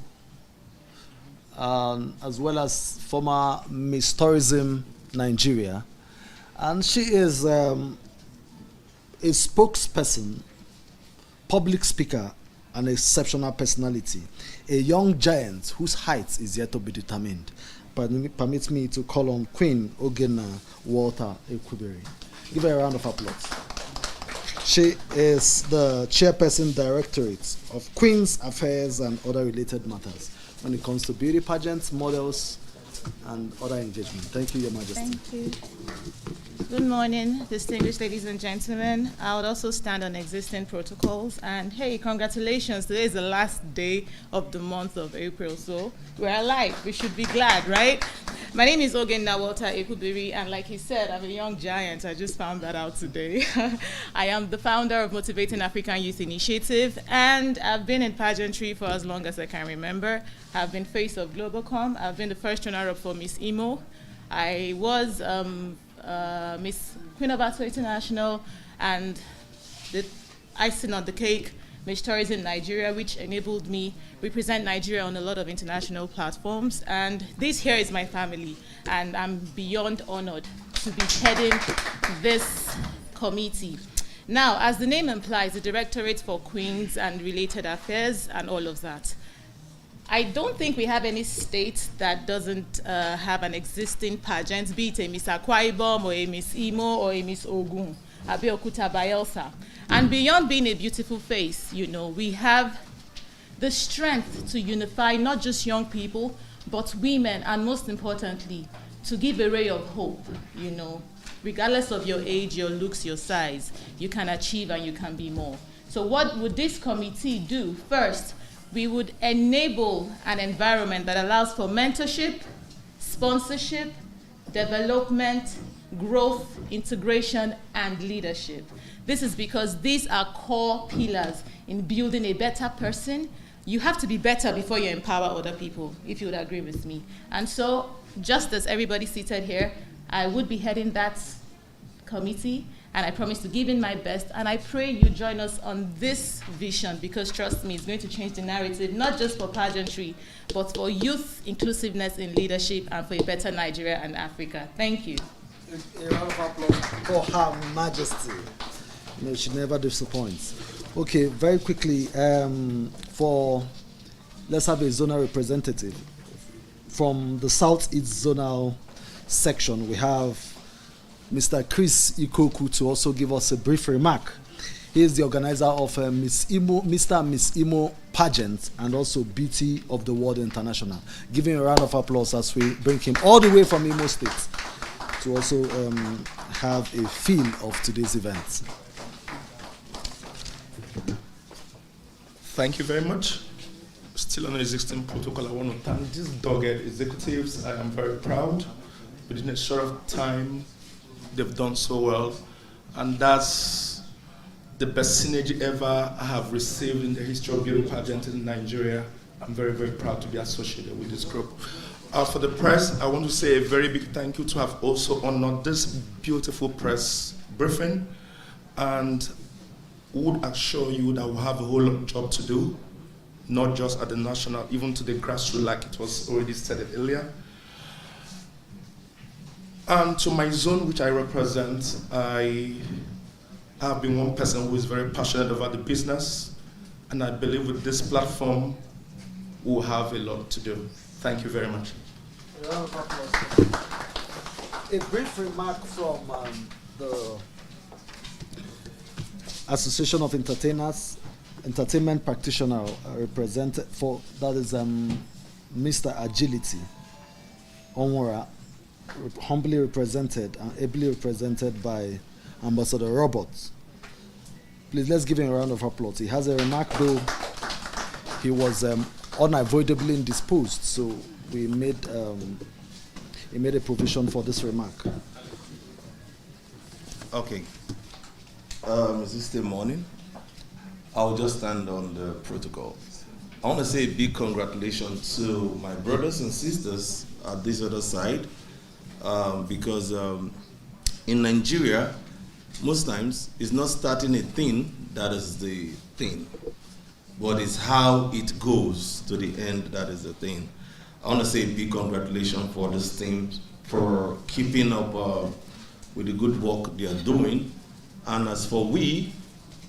as well as former Miss Tourism Nigeria. And she is a spokesperson, public speaker, an exceptional personality, a young giant whose height is yet to be determined. Permit me to call on Queen Ogena Walter Ekwubiri. Give her a round of applause. She is the chairperson directorate of Queen's Affairs and other related matters when it comes to beauty pageants, models, and other engagement. Thank you, Your Majesty. Thank you. Good morning, distinguished ladies and gentlemen. I would also stand on existing protocols. And hey, congratulations, today is the last day of the month of April, so we're alive. We should be glad, right? My name is Ogena Walter Ekwubiri, and like he said, I'm a young giant. I just found that out today. I am the founder of Motivating African Youth Initiative, and I've been in pageantry for as long as I can remember. I've been face of Globacom. I've been the first runner-up for Miss Imo. I was Miss Queen of Ato International, and the icing on the cake, Miss Tourism Nigeria, which enabled me represent Nigeria on a lot of international platforms. And this here is my family, and I'm beyond honored to be heading this committee. Now, as the name implies, the Directorate for Queens and Related Affairs and all of that. I don't think we have any state that doesn't have an existing pageant, be it a Miss Akwa Ibom or a Miss Imo or a Miss Ogun, Abeokuta, Bayelsa. And beyond being a beautiful face, you know, we have the strength to unify not just young people, but women, and most importantly, to give a ray of hope, you know. Regardless of your age, your looks, your size, you can achieve and you can be more. So what would this committee do? First, we would enable an environment that allows for mentorship, sponsorship, development, growth, integration, and leadership. This is because these are core pillars in building a better person. You have to be better before you empower other people, if you would agree with me. And so, just as everybody seated here, I would be heading that committee, and I promise to give in my best, and I pray you join us on this vision, because trust me, it's going to change the narrative, not just for pageantry, but for youth inclusiveness in leadership and for a better Nigeria and Africa. Thank you. A round of applause for Her Majesty. No, she never disappoints. Okay, very quickly, let's have a zonal representative. From the Southeast Zonal section, we have Mr. Chris Ikoku to also give us a brief remark. He is the organizer of Mr. and Miss Imo Pageant and also Beauty of the World International. Give him a round of applause as we bring him all the way from Imo State to also have a feel of today's event. Thank you very much. Still on the existing protocol, I want to thank these dogged executives. I am very proud. Within a short time, they've done so well, and that's the best synergy ever I have received in the history of beauty pageant in Nigeria. I'm very, very proud to be associated with this group. For the press, I want to say a very big thank you to have also honored this beautiful press briefing, and would assure you that we'll have a whole lot of job to do, not just at the national, even to the grassroots, like it was already stated earlier. And to my zone, which I represent, I have been one person who is very passionate about the business, and I believe with this platform, we'll have a lot to do. Thank you very much. A brief remark from the Association of Entertainment Practitioners, represented for, that is Mr. Agility Onwara, humbly represented and ably represented by Ambassador Roberts. Please, let's give him a round of applause. He has a remark, though he was unavoidably indisposed, so we made a provision for this remark. Okay. Is this still morning? I'll just stand on the protocol. I want to say a big congratulations to my brothers and sisters at this other side, because in Nigeria, most times it's not starting a thing that is the thing, but it's how it goes to the end that is the thing. I want to say a big congratulations for this team for keeping up with the good work they are doing. And as for we,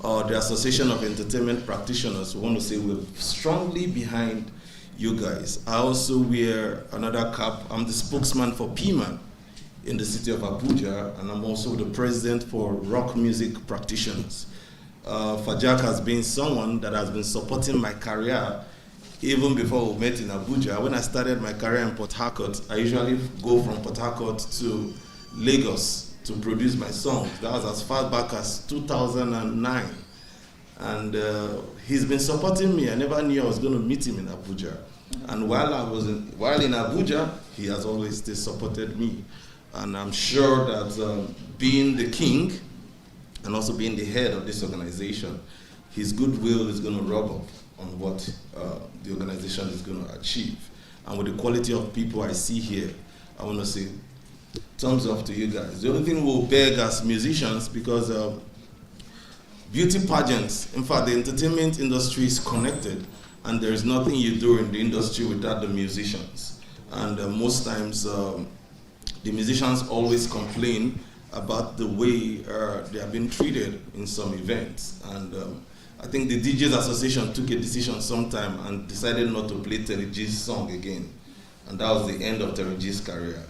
the Association of Entertainment Practitioners, we want to say we're strongly behind you guys. I also wear another cap. I'm the spokesman for PMAN in the city of Abuja, and I'm also the president for Rock Music Practitioners. Fajak has been someone that has been supporting my career even before we met in Abuja. When I started my career in Port Harcourt, I usually go from Port Harcourt to Lagos to produce my songs. That was as far back as 2009. And he's been supporting me. I never knew I was going to meet him in Abuja. And while in Abuja, he has always still supported me. And I'm sure that being the king and also being the head of this organization, his goodwill is going to rub off on what the organization is going to achieve. And with the quality of people I see here, I want to say thumbs up to you guys. The only thing we'll beg as musicians, because beauty pageants, in fact, the entertainment industry is connected, and there is nothing you do in the industry without the musicians. And most times, the musicians always complain about the way they have been treated in some events. And I think the DJs Association took a decision sometime and decided not to play Terry G's song again. And that was the end of Terry G's career.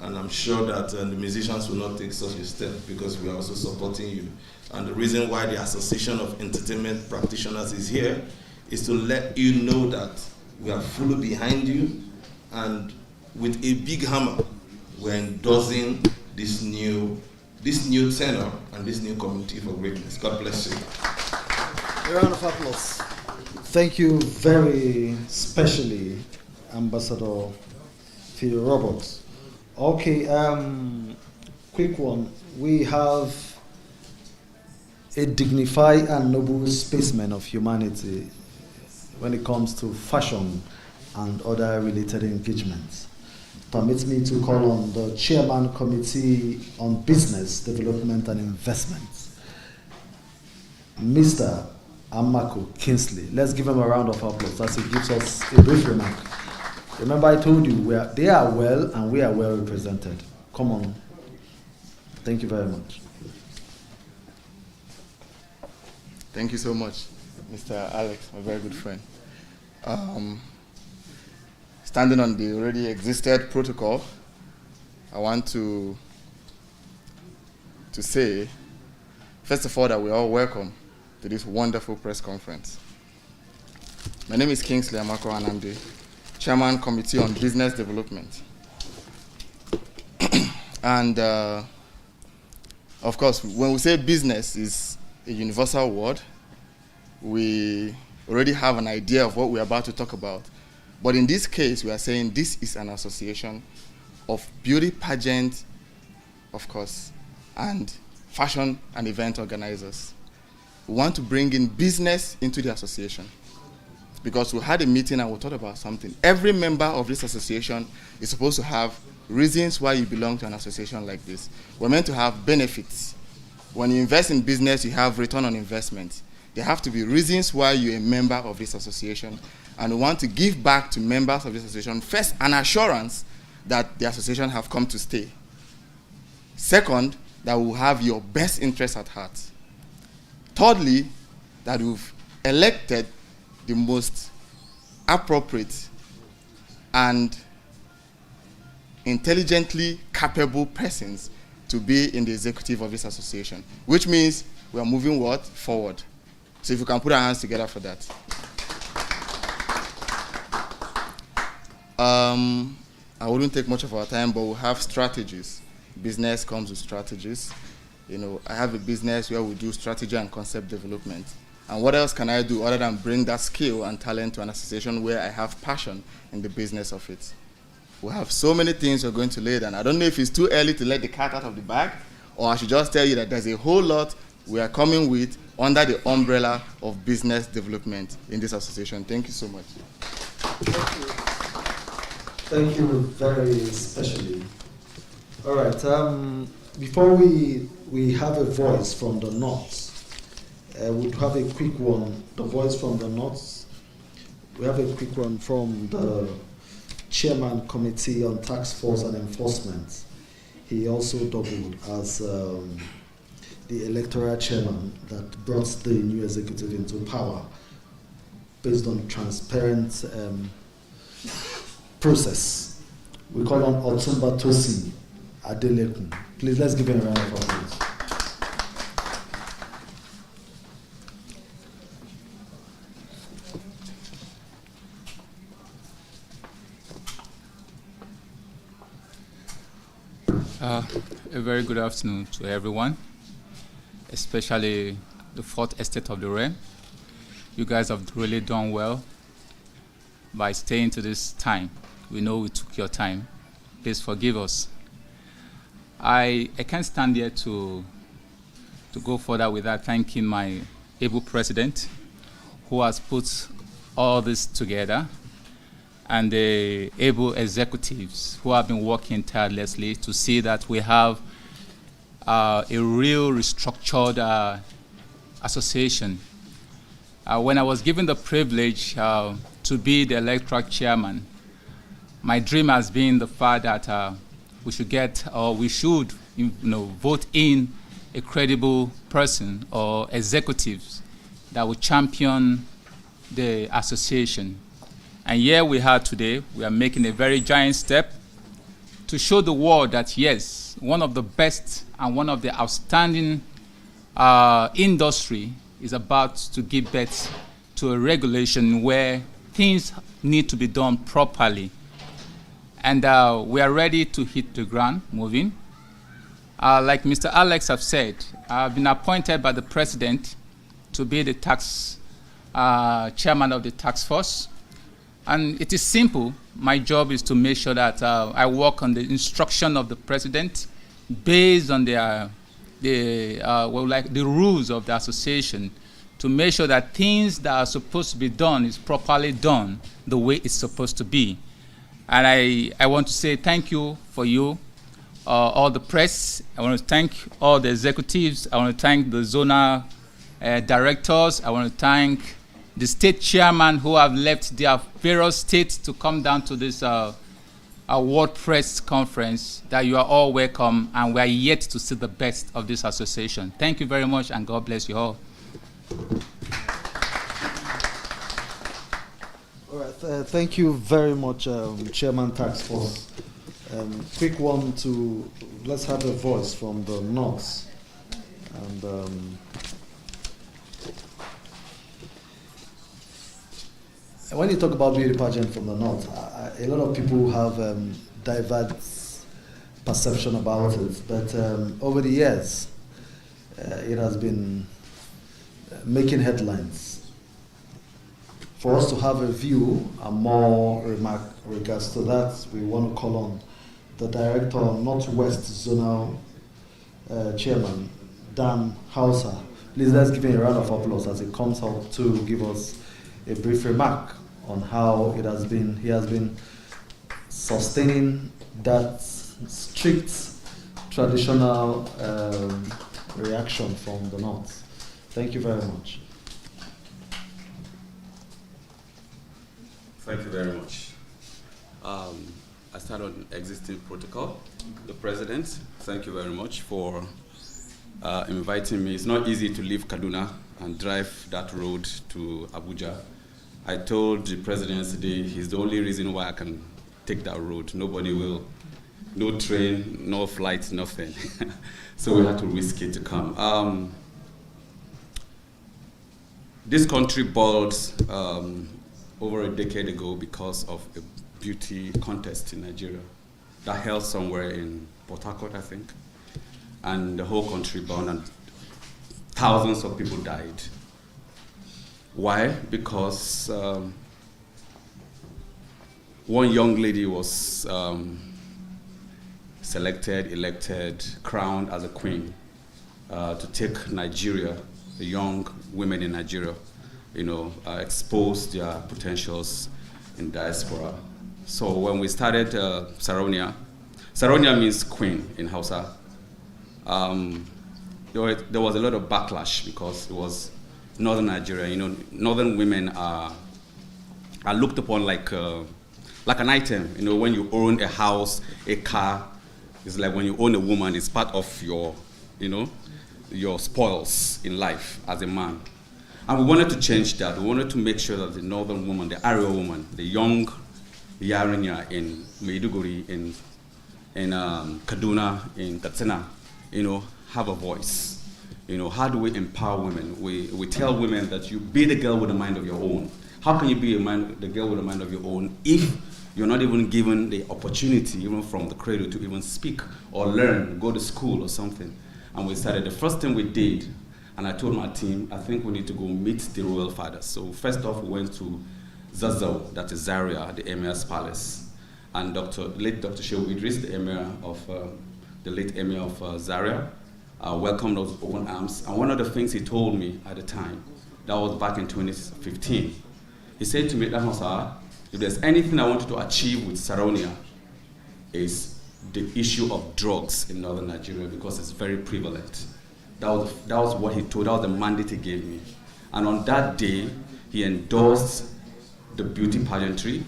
And I'm sure that the musicians will not take such a step, because we are also supporting you. And the reason why the Association of Entertainment Practitioners is here is to let you know that we are fully behind you, and with a big hammer, we're endorsing this new tenor and this new community for greatness. God bless you. A round of applause. Thank you very specially, Ambassador Phil Roberts. Okay, quick one. We have a dignified and noble spaceman of humanity when it comes to fashion and other related engagements. Permit me to call on the Chairman Committee on Business, Development and Investment, Mr. Amako Kingsley. Let's give him a round of applause as he gives us a brief remark. Remember, I told you they are well and we are well represented. Come on. Thank you very much. Thank you so much, Mr. Alex, my very good friend. Standing on the already existed protocol, I want to say, first of all, that we're all welcome to this wonderful press conference. My name is Kingsley Amako Anamde, Chairman Committee on Business Development. And of course, when we say business is a universal word, we already have an idea of what we're about to talk about. But in this case, we are saying this is an association of beauty pageant, of course, and fashion and event organizers. We want to bring in business into the association, because we had a meeting and we thought about something. Every member of this association is supposed to have reasons why you belong to an association like this. We're meant to have benefits. When you invest in business, you have return on investment. There have to be reasons why you're a member of this association, and we want to give back to members of this association, first, an assurance that the association have come to stay. Second, that we will have your best interests at heart. Thirdly, that we've elected the most appropriate and intelligently capable persons to be in the executive of this association, which means we are moving what? Forward. So if we can put our hands together for that. I wouldn't take much of our time, but we'll have strategies. Business comes with strategies. You know, I have a business where we do strategy and concept development. And what else can I do other than bring that skill and talent to an association where I have passion in the business of it? We have so many things we're going to lay down. I don't know if it's too early to let the cat out of the bag, or I should just tell you that there's a whole lot we are coming with under the umbrella of business development in this association. Thank you so much. Thank you. Thank you very specially. All right. Before we have a voice from the North, we'd have a quick one. The voice from the North. We have a quick one from the Chairman Committee on Task Force and Enforcement. He also doubled as the electoral chairman that brought the new executive into power based on transparent process. We call on Otumba Tosi Adelekun. Please, let's give him a round of applause. A very good afternoon to everyone, especially the fourth estate of the realm. You guys have really done well by staying to this time. We know we took your time. Please forgive us. I can't stand here to go further without thanking my able president who has put all this together, and the able executives who have been working tirelessly to see that we have a real restructured association. When I was given the privilege to be the electoral chairman, my dream has been the fact that we should get, or we should, vote in a credible person or executives that will champion the association. And here we are today. We are making a very giant step to show the world that, yes, one of the best and one of the outstanding industry is about to give birth to a regulation where things need to be done properly. And we are ready to hit the ground moving. Like Mr. Alex have said, I've been appointed by the president to be the tax chairman of the task force. And it is simple. My job is to make sure that I work on the instruction of the president based on the rules of the association to make sure that things that are supposed to be done is properly done the way it's supposed to be. And I want to say thank you for you, all the press. I want to thank all the executives. I want to thank the Zonal directors. I want to thank the state chairman who have left their various states to come down to this World Press Conference, that you are all welcome, and we are yet to see the best of this association. Thank you very much, and God bless you all. All right, thank you very much, Chairman Task Force. Quick one to, let's have a voice from the North. And when you talk about beauty pageant from the North, a lot of people have diverse perception about it, but over the years, it has been making headlines. For us to have a view and more regards to that, we want to call on the Director of Northwest Zonal Chairman, Dan Hauser. Please, let's give him a round of applause as he comes out to give us a brief remark on how he has been sustaining that strict traditional reaction from the North. Thank you very much. Thank you very much. I start on existing protocol. The President, thank you very much for inviting me. It's not easy to leave Kaduna and drive that road to Abuja. I told the President yesterday he's the only reason why I can take that road. Nobody will. No train, no flight, nothing. So we had to risk it to come. This country boiled over a decade ago because of a beauty contest in Nigeria that held somewhere in Port Harcourt, I think. And the whole country burned and thousands of people died. Why? Because one young lady was selected, elected, crowned as a queen to take Nigeria, the young women in Nigeria, expose their potentials in diaspora. So when we started Saronia means queen in Hausa. There was a lot of backlash because it was northern Nigeria. Northern women are looked upon like an item. When you own a house, a car, it's like when you own a woman, it's part of your spoils in life as a man. And we wanted to change that. We wanted to make sure that the northern woman, the Arewa woman, the young Yarinya in Maiduguri, in Kaduna, in Katsina, have a voice. How do we empower women? We tell women that you be the girl with a mind of your own. How can you be the girl with a mind of your own if you're not even given the opportunity, even from the cradle, to even speak or learn, go to school or something? And we started. The first thing we did, and I told my team, I think we need to go meet the royal fathers. So first off, we went to Zazzau, that is Zaria, the Emir's palace. And late Dr. Shehu Idris, the late Emir of Zaria, welcomed us with open arms. And one of the things he told me at the time, that was back in 2015, he said to me, "Sir, if there's anything I wanted to achieve with Saronia, is the issue of drugs in northern Nigeria, because it's very prevalent." That was what he told, that was the mandate he gave me. And on that day, he endorsed the beauty pageantry.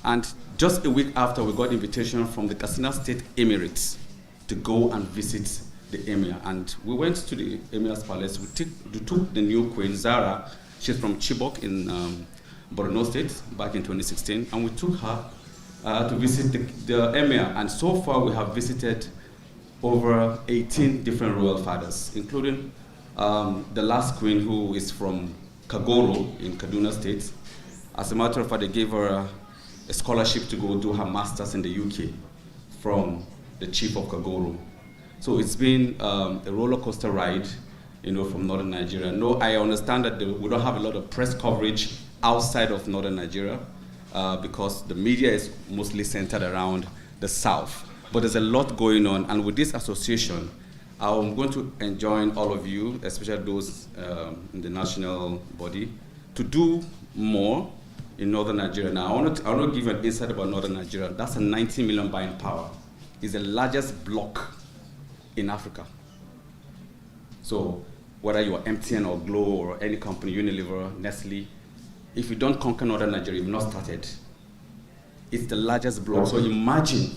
And just a week after, we got invitation from the Katsina State Emirates to go and visit the Emir. And we went to the Emir's palace. We took the new queen, Zara. She's from Chibok in Borno State back in 2016. And we took her to visit the Emir. And so far, we have visited over 18 different royal fathers, including the last queen, who is from Kagoro in Kaduna State. As a matter of fact, they gave her a scholarship to go do her master's in the UK from the chief of Kagoro. So it's been a roller coaster ride, from northern Nigeria. No, I understand that we don't have a lot of press coverage outside of northern Nigeria because the media is mostly centered around the south. But there's a lot going on, and with this association, I'm going to enjoin all of you, especially those in the national body, to do more in northern Nigeria. Now, I want to give you an insight about northern Nigeria. That's a 90 million buying power. It's the largest block in Africa. So whether you're MTN or Glo or any company, Unilever, Nestle, if you don't conquer northern Nigeria, you've not started. It's the largest block. So imagine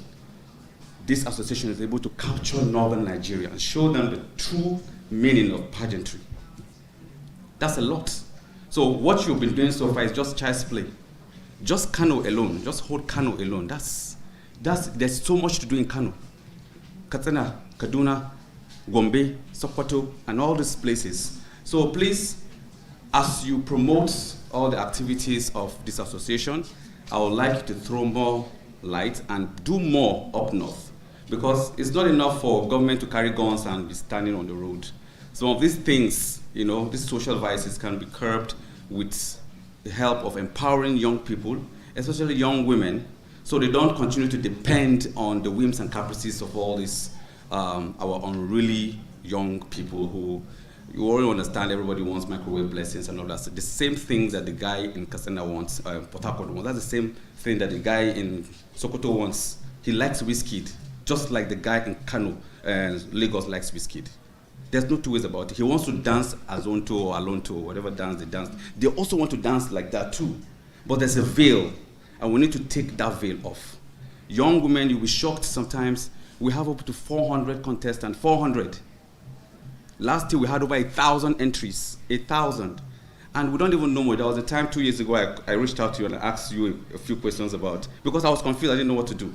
this association is able to capture northern Nigeria and show them the true meaning of pageantry. That's a lot. So what you've been doing so far is just child's play. Just Kano alone, just hold Kano alone. There's so much to do in Kano. Katsina, Kaduna, Gombe, Sokoto, and all these places. So please, as you promote all the activities of this association, I would like you to throw more light and do more up north. Because it's not enough for government to carry guns and be standing on the road. Some of these things, these social vices can be curbed with the help of empowering young people, especially young women, so they don't continue to depend on the whims and caprices of all these our unruly young people who, you already understand, everybody wants microwave blessings and all that. So the same things that the guy in Katsina wants, Port Harcourt wants, that's the same thing that the guy in Sokoto wants. He likes Wizkid, just like the guy in Kano, Lagos likes Wizkid. There's no two ways about it. He wants to dance Azonto or Alonto, or whatever dance they dance. They also want to dance like that too. But there's a veil, and we need to take that veil off. Young women, you'll be shocked sometimes. We have up to 400 contestants, 400. Last year we had over 1,000 entries, 1,000. And we don't even know more. There was a time 2 years ago I reached out to you and I asked you a few questions about, because I was confused, I didn't know what to do.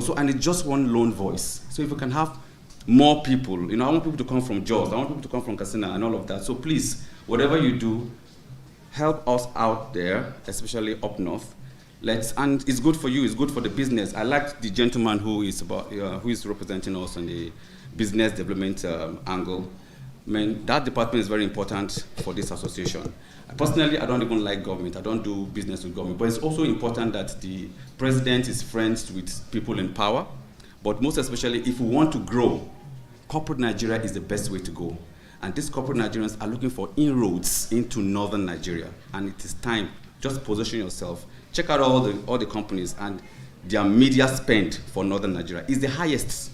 So, and it's just one lone voice. So if we can have more people, I want people to come from Jos, I want people to come from Katsina and all of that. So please, whatever you do, help us out there, especially up north. And it's good for you, it's good for the business. I like the gentleman who is representing us on the business development angle. That department is very important for this association. Personally, I don't even like government. I don't do business with government. But it's also important that the president is friends with people in power. But most especially, if we want to grow corporate Nigeria is the best way to go. And these corporate Nigerians are looking for inroads into northern Nigeria. And it is time, just position yourself. Check out all the companies, and their media spend for northern Nigeria is the highest.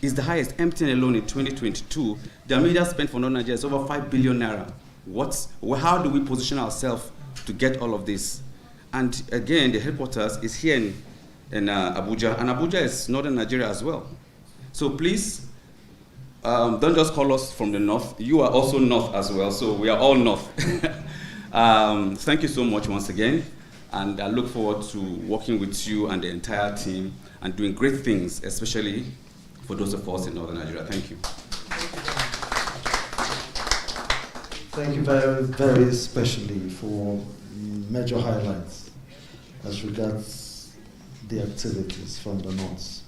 Is the highest. MTN alone in 2022, their media spend for northern Nigeria is over 5 billion naira. How do we position ourselves to get all of this? And again, the headquarters is here in Abuja, and Abuja is northern Nigeria as well. So please, don't just call us from the north. You are also north as well, so we are all north. Thank you so much once again, and I look forward to working with you and the entire team and doing great things, especially for those of us in northern Nigeria. Thank you. Thank you very, very especially for major highlights as regards the activities from the north.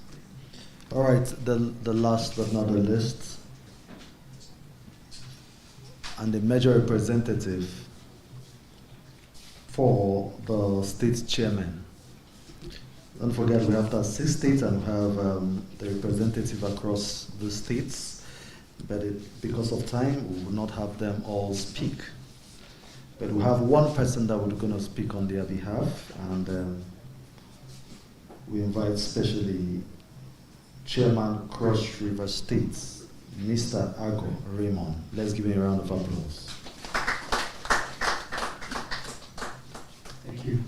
All right, the last but not the least, and the major representative for the state chairman. Don't forget, we have the 6 states and we have the representative across the states, but because of time, we will not have them all speak. But we have one person that we're going to speak on their behalf, and we invite specially Chairman Cross River States, Mr. Ago Raymond. Let's give him a round of applause. Thank you.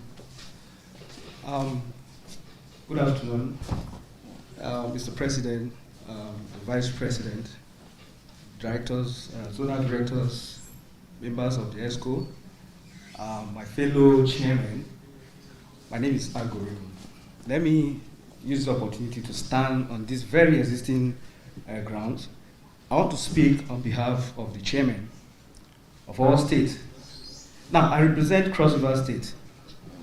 Good afternoon, Mr. President, Vice President, directors, zonal directors, members of the ESCO, my fellow chairman. My name is Ago Raymond. Let me use the opportunity to stand on this very existing grounds. I want to speak on behalf of the chairman of our state. Now, I represent Cross River State,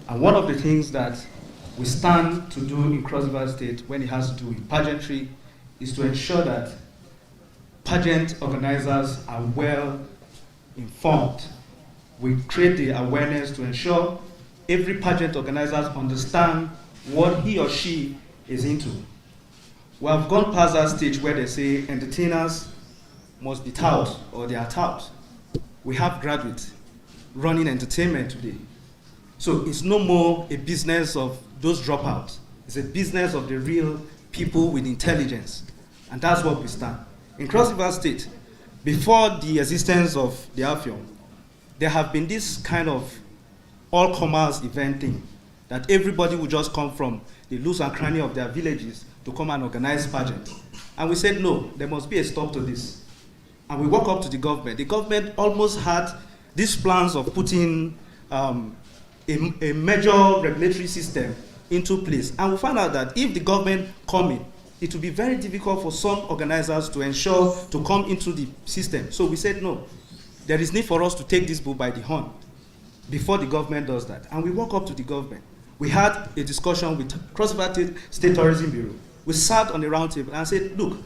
and one of the things that we stand to do in Cross River State when it has to do with pageantry is to ensure that pageant organizers are well informed. We create the awareness to ensure every pageant organizer understands what he or she is into. We have gone past that stage where they say entertainers must be tout or they are tout. We have graduates running entertainment today. So it's no more a business of those dropouts. It's a business of the real people with intelligence. And that's what we stand. In Cross River State, before the existence of the ABPFEON, there have been this kind of all-comers event thing, that everybody would just come from the loose and cranny of their villages to come and organize pageant. And we said, no, there must be a stop to this. And we walked up to the government. The government almost had these plans of putting a major regulatory system into place. And we found out that if the government come in, it will be very difficult for some organizers to ensure to come into the system. So we said, no, there is need for us to take this bull by the horn before the government does that. And we walked up to the government. We had a discussion with Cross River State Tourism Bureau. We sat on the round table and said, look,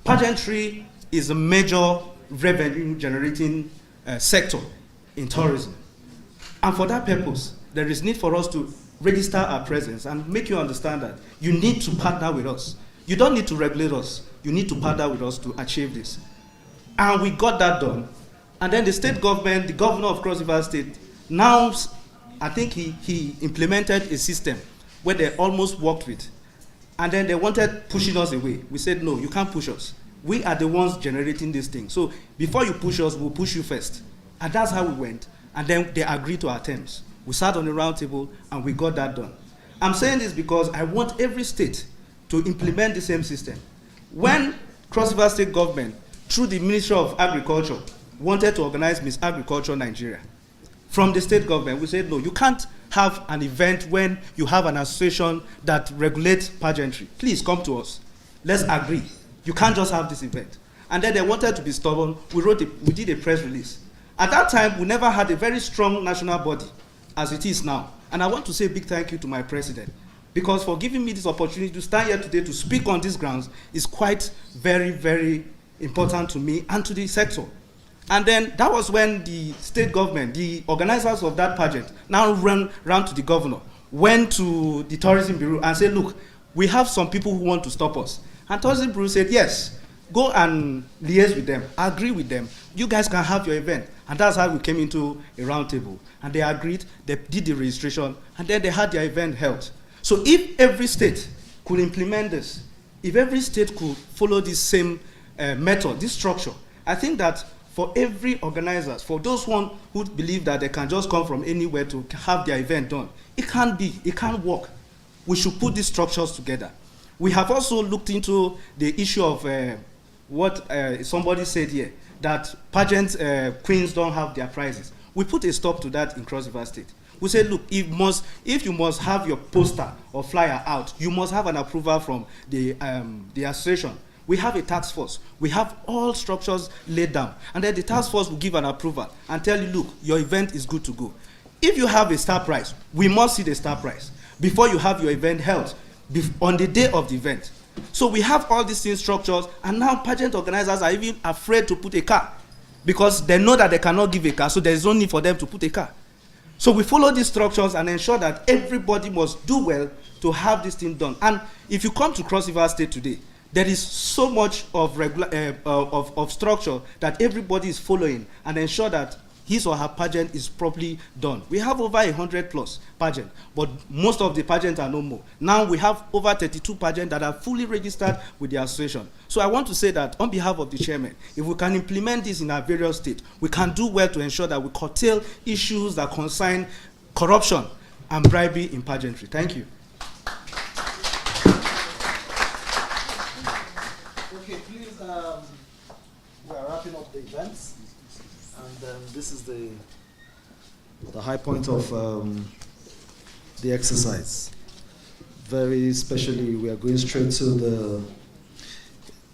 pageantry is a major revenue generating sector in tourism. And for that purpose, there is need for us to register our presence and make you understand that you need to partner with us. You don't need to regulate us. You need to partner with us to achieve this. And we got that done. And then the state government, the governor of Cross River State, now, I think he implemented a system where they almost worked with. And then they wanted pushing us away. We said, no, you can't push us. We are the ones generating this thing. So before you push us, we'll push you first. And that's how we went. And then they agreed to our terms. We sat on the round table and we got that done. I'm saying this because I want every state to implement the same system. When Cross River State government, through the Ministry of Agriculture, wanted to organize Miss Agriculture Nigeria, from the state government, we said, no, you can't have an event when you have an association that regulates pageantry. Please come to us. Let's agree. You can't just have this event. And then they wanted to be stubborn. We did a press release. At that time, we never had a very strong national body as it is now. And I want to say a big thank you to my president, because for giving me this opportunity to stand here today to speak on these grounds is quite very, very important to me and to the sector. And then that was when the state government, the organizers of that pageant, now ran to the governor, went to the tourism bureau and said, look, we have some people who want to stop us. And Tourism Bureau said, yes, go and liaise with them, agree with them. You guys can have your event. And that's how we came into a round table. And they agreed, they did the registration, and then they had their event held. So if every state could implement this, if every state could follow this same method, this structure, I think that for every organizer, for those one who believe that they can just come from anywhere to have their event done, it can't be, it can't work. We should put these structures together. We have also looked into the issue of what somebody said here, that pageant queens don't have their prizes. We put a stop to that in Cross River State. We said, look, if you must have your poster or flyer out, you must have an approval from the association. We have a task force. We have all structures laid down. And then the task force will give an approval and tell you, look, your event is good to go. If you have a star prize, we must see the star prize before you have your event held on the day of the event. So we have all these things structures, and now pageant organizers are even afraid to put a car because they know that they cannot give a car, so there's no need for them to put a car. So we follow these structures and ensure that everybody must do well to have this thing done. And if you come to Cross River State today, there is so much of structure that everybody is following and ensure that his or her pageant is properly done. We have over 100+ pageant, but most of the pageants are no more. Now we have over 32 pageants that are fully registered with the association. So I want to say that on behalf of the chairman, if we can implement this in our various states, we can do well to ensure that we curtail issues that concern corruption and bribery in pageantry. Thank you. Okay, please, we are wrapping up the events. And this is the high point of the exercise. Very specially, we are going straight to the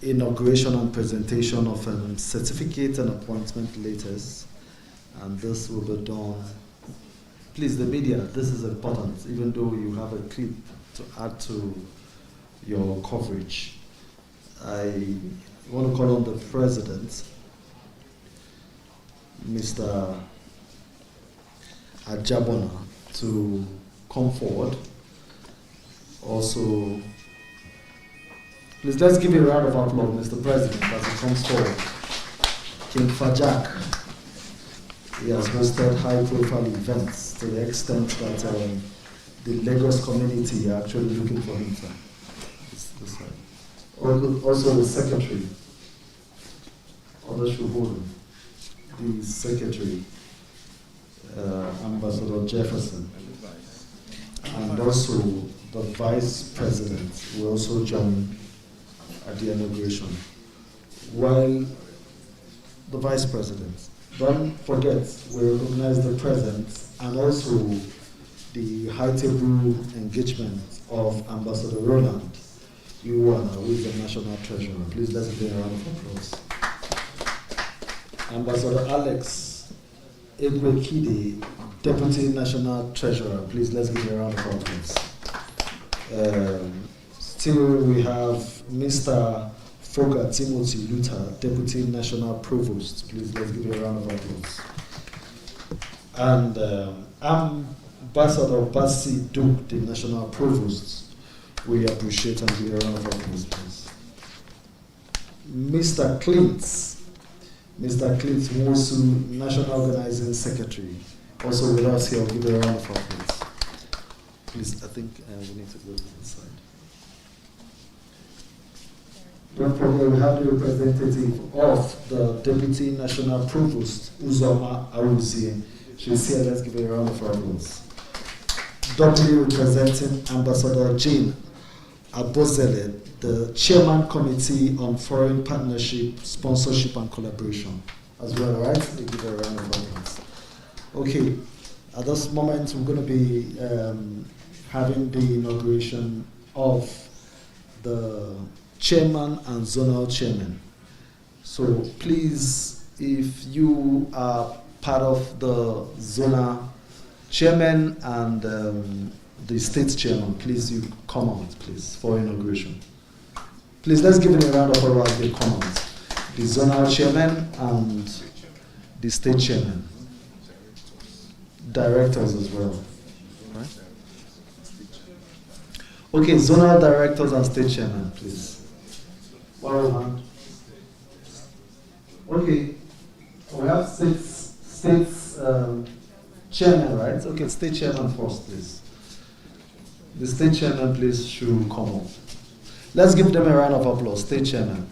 inauguration and presentation of certificate and appointment letters. And this will be done. Please, the media, this is important, even though you have a clip to add to your coverage. I want to call on the president, Mr. Ajabona, to come forward. Also, please let's give a round of applause, Mr. President, as he comes forward. King Fajak, he has hosted high-profile events to the extent that the Lagos community are actually looking for him. Also the secretary, Odashuhuru, the secretary, Ambassador Jefferson, and also the vice president will also join at the inauguration. While the vice president, don't forget, we recognize the presence and also the high table engagement of Ambassador Roland Iwana, who is the national treasurer. Please let's give a round of applause. Ambassador Alex Egwekide, Deputy National Treasurer. Please let's give a round of applause. Still we have Mr. Foga Timothy Luther, Deputy National Provost. Please let's give a round of applause. And Ambassador Basi Duke, the National Provost. We appreciate and give a round of applause, please. Mr. Clint Wosu, National Organizing Secretary, also with us here. I'll give a round of applause. Please, I think we need to go to the side. Don't forget, we have the representative of the Deputy National Provost, Uzoma Aruzie. She's here, let's give her a round of applause. Doubly representing Ambassador Jane Abozele, the Chairman Committee on Foreign Partnership, Sponsorship and Collaboration as well, right? We give her a round of applause. Okay, at this moment we're going to be having the inauguration of the Chairman and Zonal Chairman. So please, if you are part of the Zonal Chairman and the State Chairman, please you come out, please, for inauguration. Please let's give it a round of applause. They come out. The Zonal Chairman and the State Chairman. Directors as well. Right? Okay, Zonal Directors and State Chairman, please. Borrow hand. Okay. We have states chairman, right? Okay, state chairman first, please. The state chairman, please, should come up. Let's give them a round of applause. State chairman.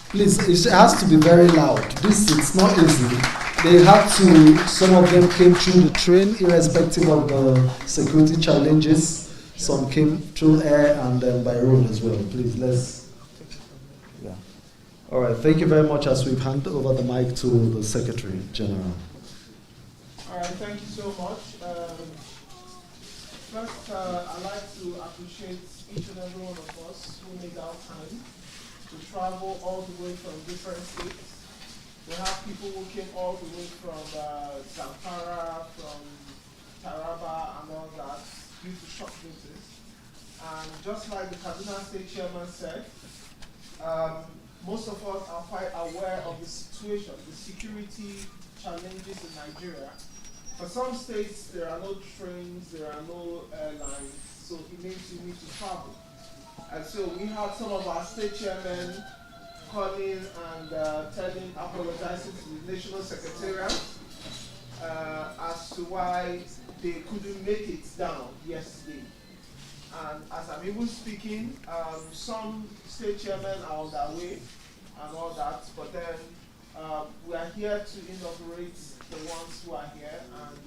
Please, it has to be very loud. It's not easy. They have to, some of them came through the train, irrespective of the security challenges. Some came through air and then by road as well. Please, yeah. All right, thank you very much as we've handed over the mic to the Secretary General. All right, thank you so much. First, I'd like to appreciate each and every one of us who made our time to travel all the way from different states. We have people who came all the way from Zamfara, from Taraba, and all that, due to short notice. And just like the Kaduna State Chairman said, most of us are quite aware of the situation, the security challenges in Nigeria. For some states, there are no trains, there are no airlines, so it means you need to travel. And so we had some of our state chairmen calling and apologizing to the National Secretariat as to why they couldn't make it down yesterday. And as I'm even speaking, some state chairmen are on their way and all that, but then we are here to inaugurate the ones who are here, and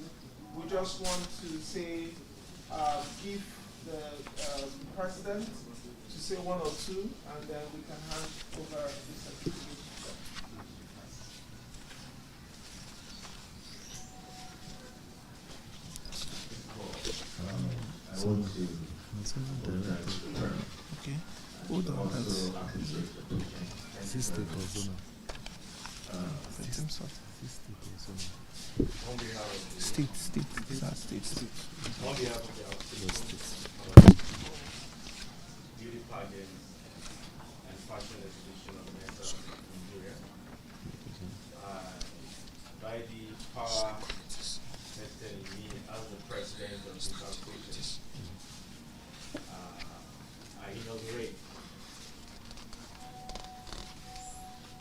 we just want to say, give the president to say one or two, and then we can hand over the certificate. I want to okay. Hold on. Sister Zonal. On behalf of the state. On behalf of the beauty pageant and fashion exhibition organizers of Nigeria, by the power vested in me as the president of this association, I inaugurate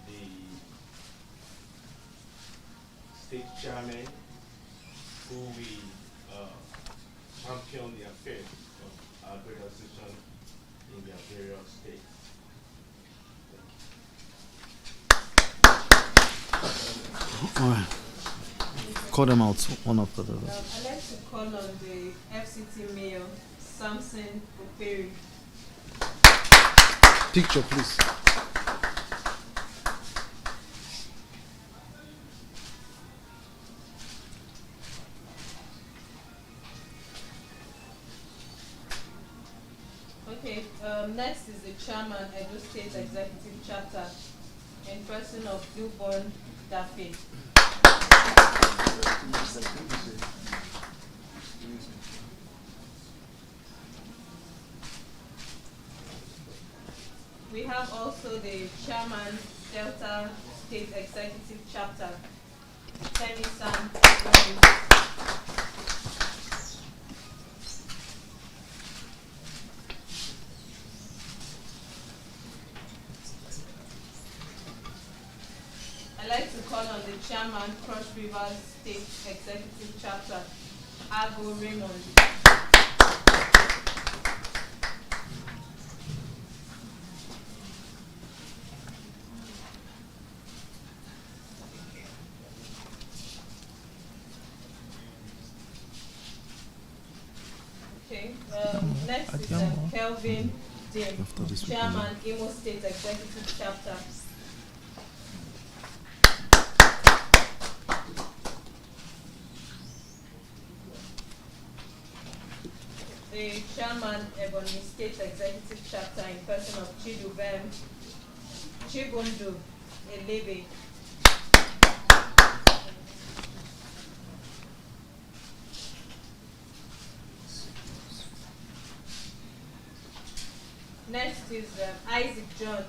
the state chairman who we champion the affairs of our great association in their various states. All right. Call them out, one after the other. I'd like to call on the FCT Mayor, Samson Operi. Picture, please. Okay, next is the Chairman, Edo State Executive Chapter, in person of Newborn Daffy. We have also the Chairman, Delta State Executive Chapter, Femi Sam. I'd like to call on the Chairman, Cross River State Executive Chapter, Ago Raymond. Okay, next is Kelvin Dim, Chairman, Imo State Executive Chapter. The Chairman, Ebony State Executive Chapter, in person of Chidubem Chigundu Elebe. Next is Isaac John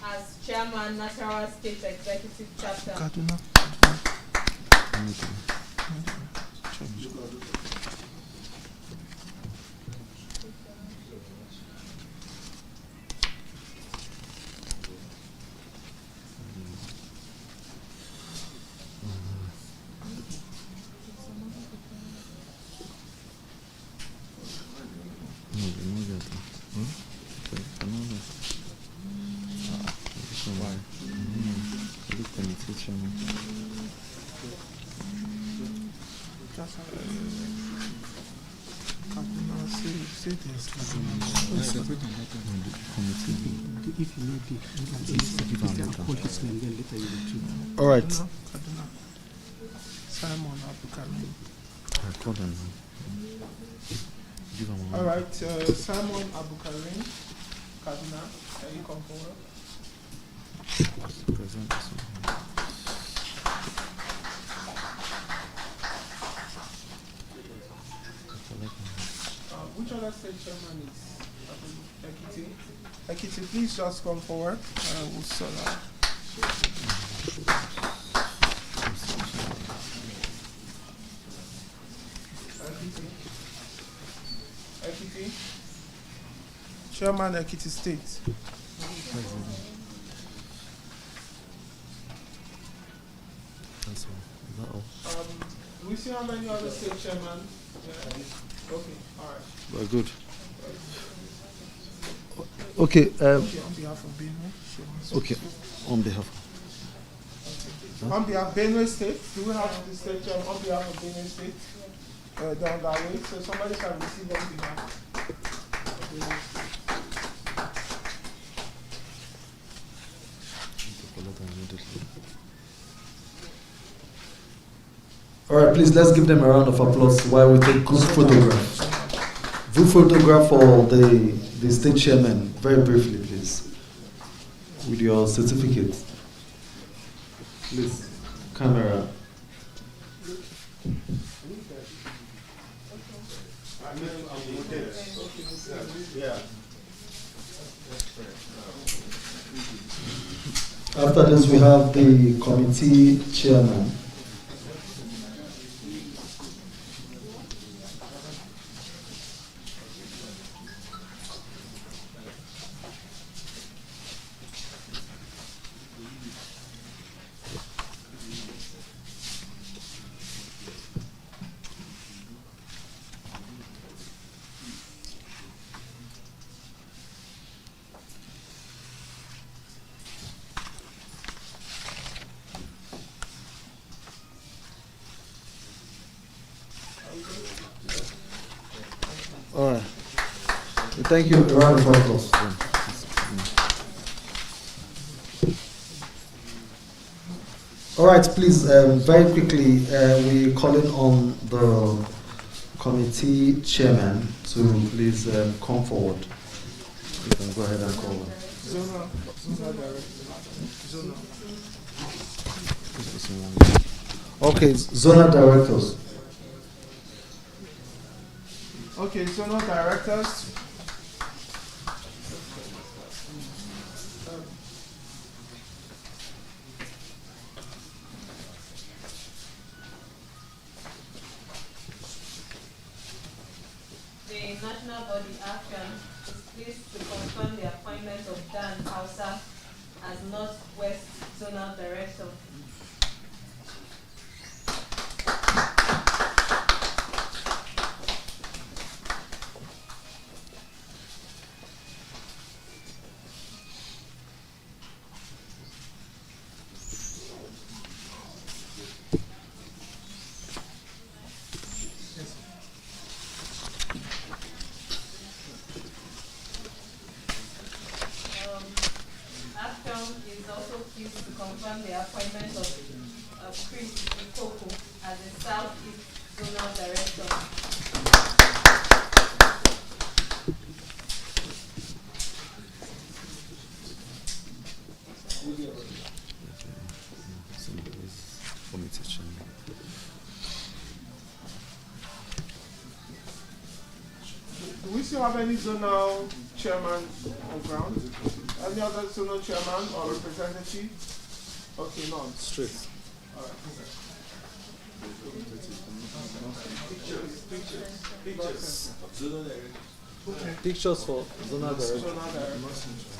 as Chairman, Nasarawa State Executive Chapter. Kaduna. All right. Simon Abukarin. All right, Simon Abukarin, Kaduna, can you come forward? Which other state chairman is Ekiti? Ekiti, please just come forward. We'll sort out. Ekiti. Chairman Ekiti State. Do we see how many other state chairman? Yeah. Okay, all right. Well, good. Okay. Okay, on behalf of Benue. Okay, on behalf. On behalf of Benue State, do we have the state chairman on behalf of Benue State? Down that way, so somebody can receive on behalf of Benue State. All right, please let's give them a round of applause while we take group photograph. Group photograph for the state chairman, very briefly, please, with your certificate. Please, camera. After this, we have the committee chairman. All right. Thank you. A round of applause. All right, please, very quickly, we calling on the committee chairman to please come forward. You can go ahead and call them. Zonal Okay, zonal directors. Okay, zonal directors. The national body ABPFEON is pleased to confirm the appointment of Dan Hausa as Northwest Zonal Director. ABPFEON is also pleased to confirm the appointment of Chris Ikoko as the Southeast Zonal Director. Do we still have any zonal chairman on ground? Any other zonal chairman or representative? Okay, none. Straight. All right. Pictures for zonal director. Zonal director.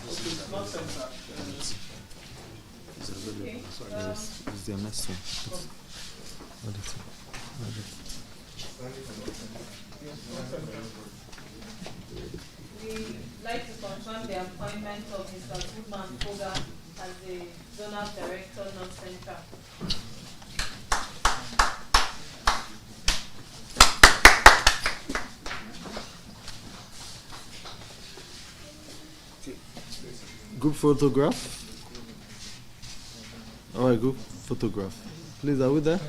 Okay, not center. Is the next one? We like to confirm the appointment of Mr. Goodman Koga as the Zonal Director, North Central. Group photograph. All right, group photograph. Please, are we there?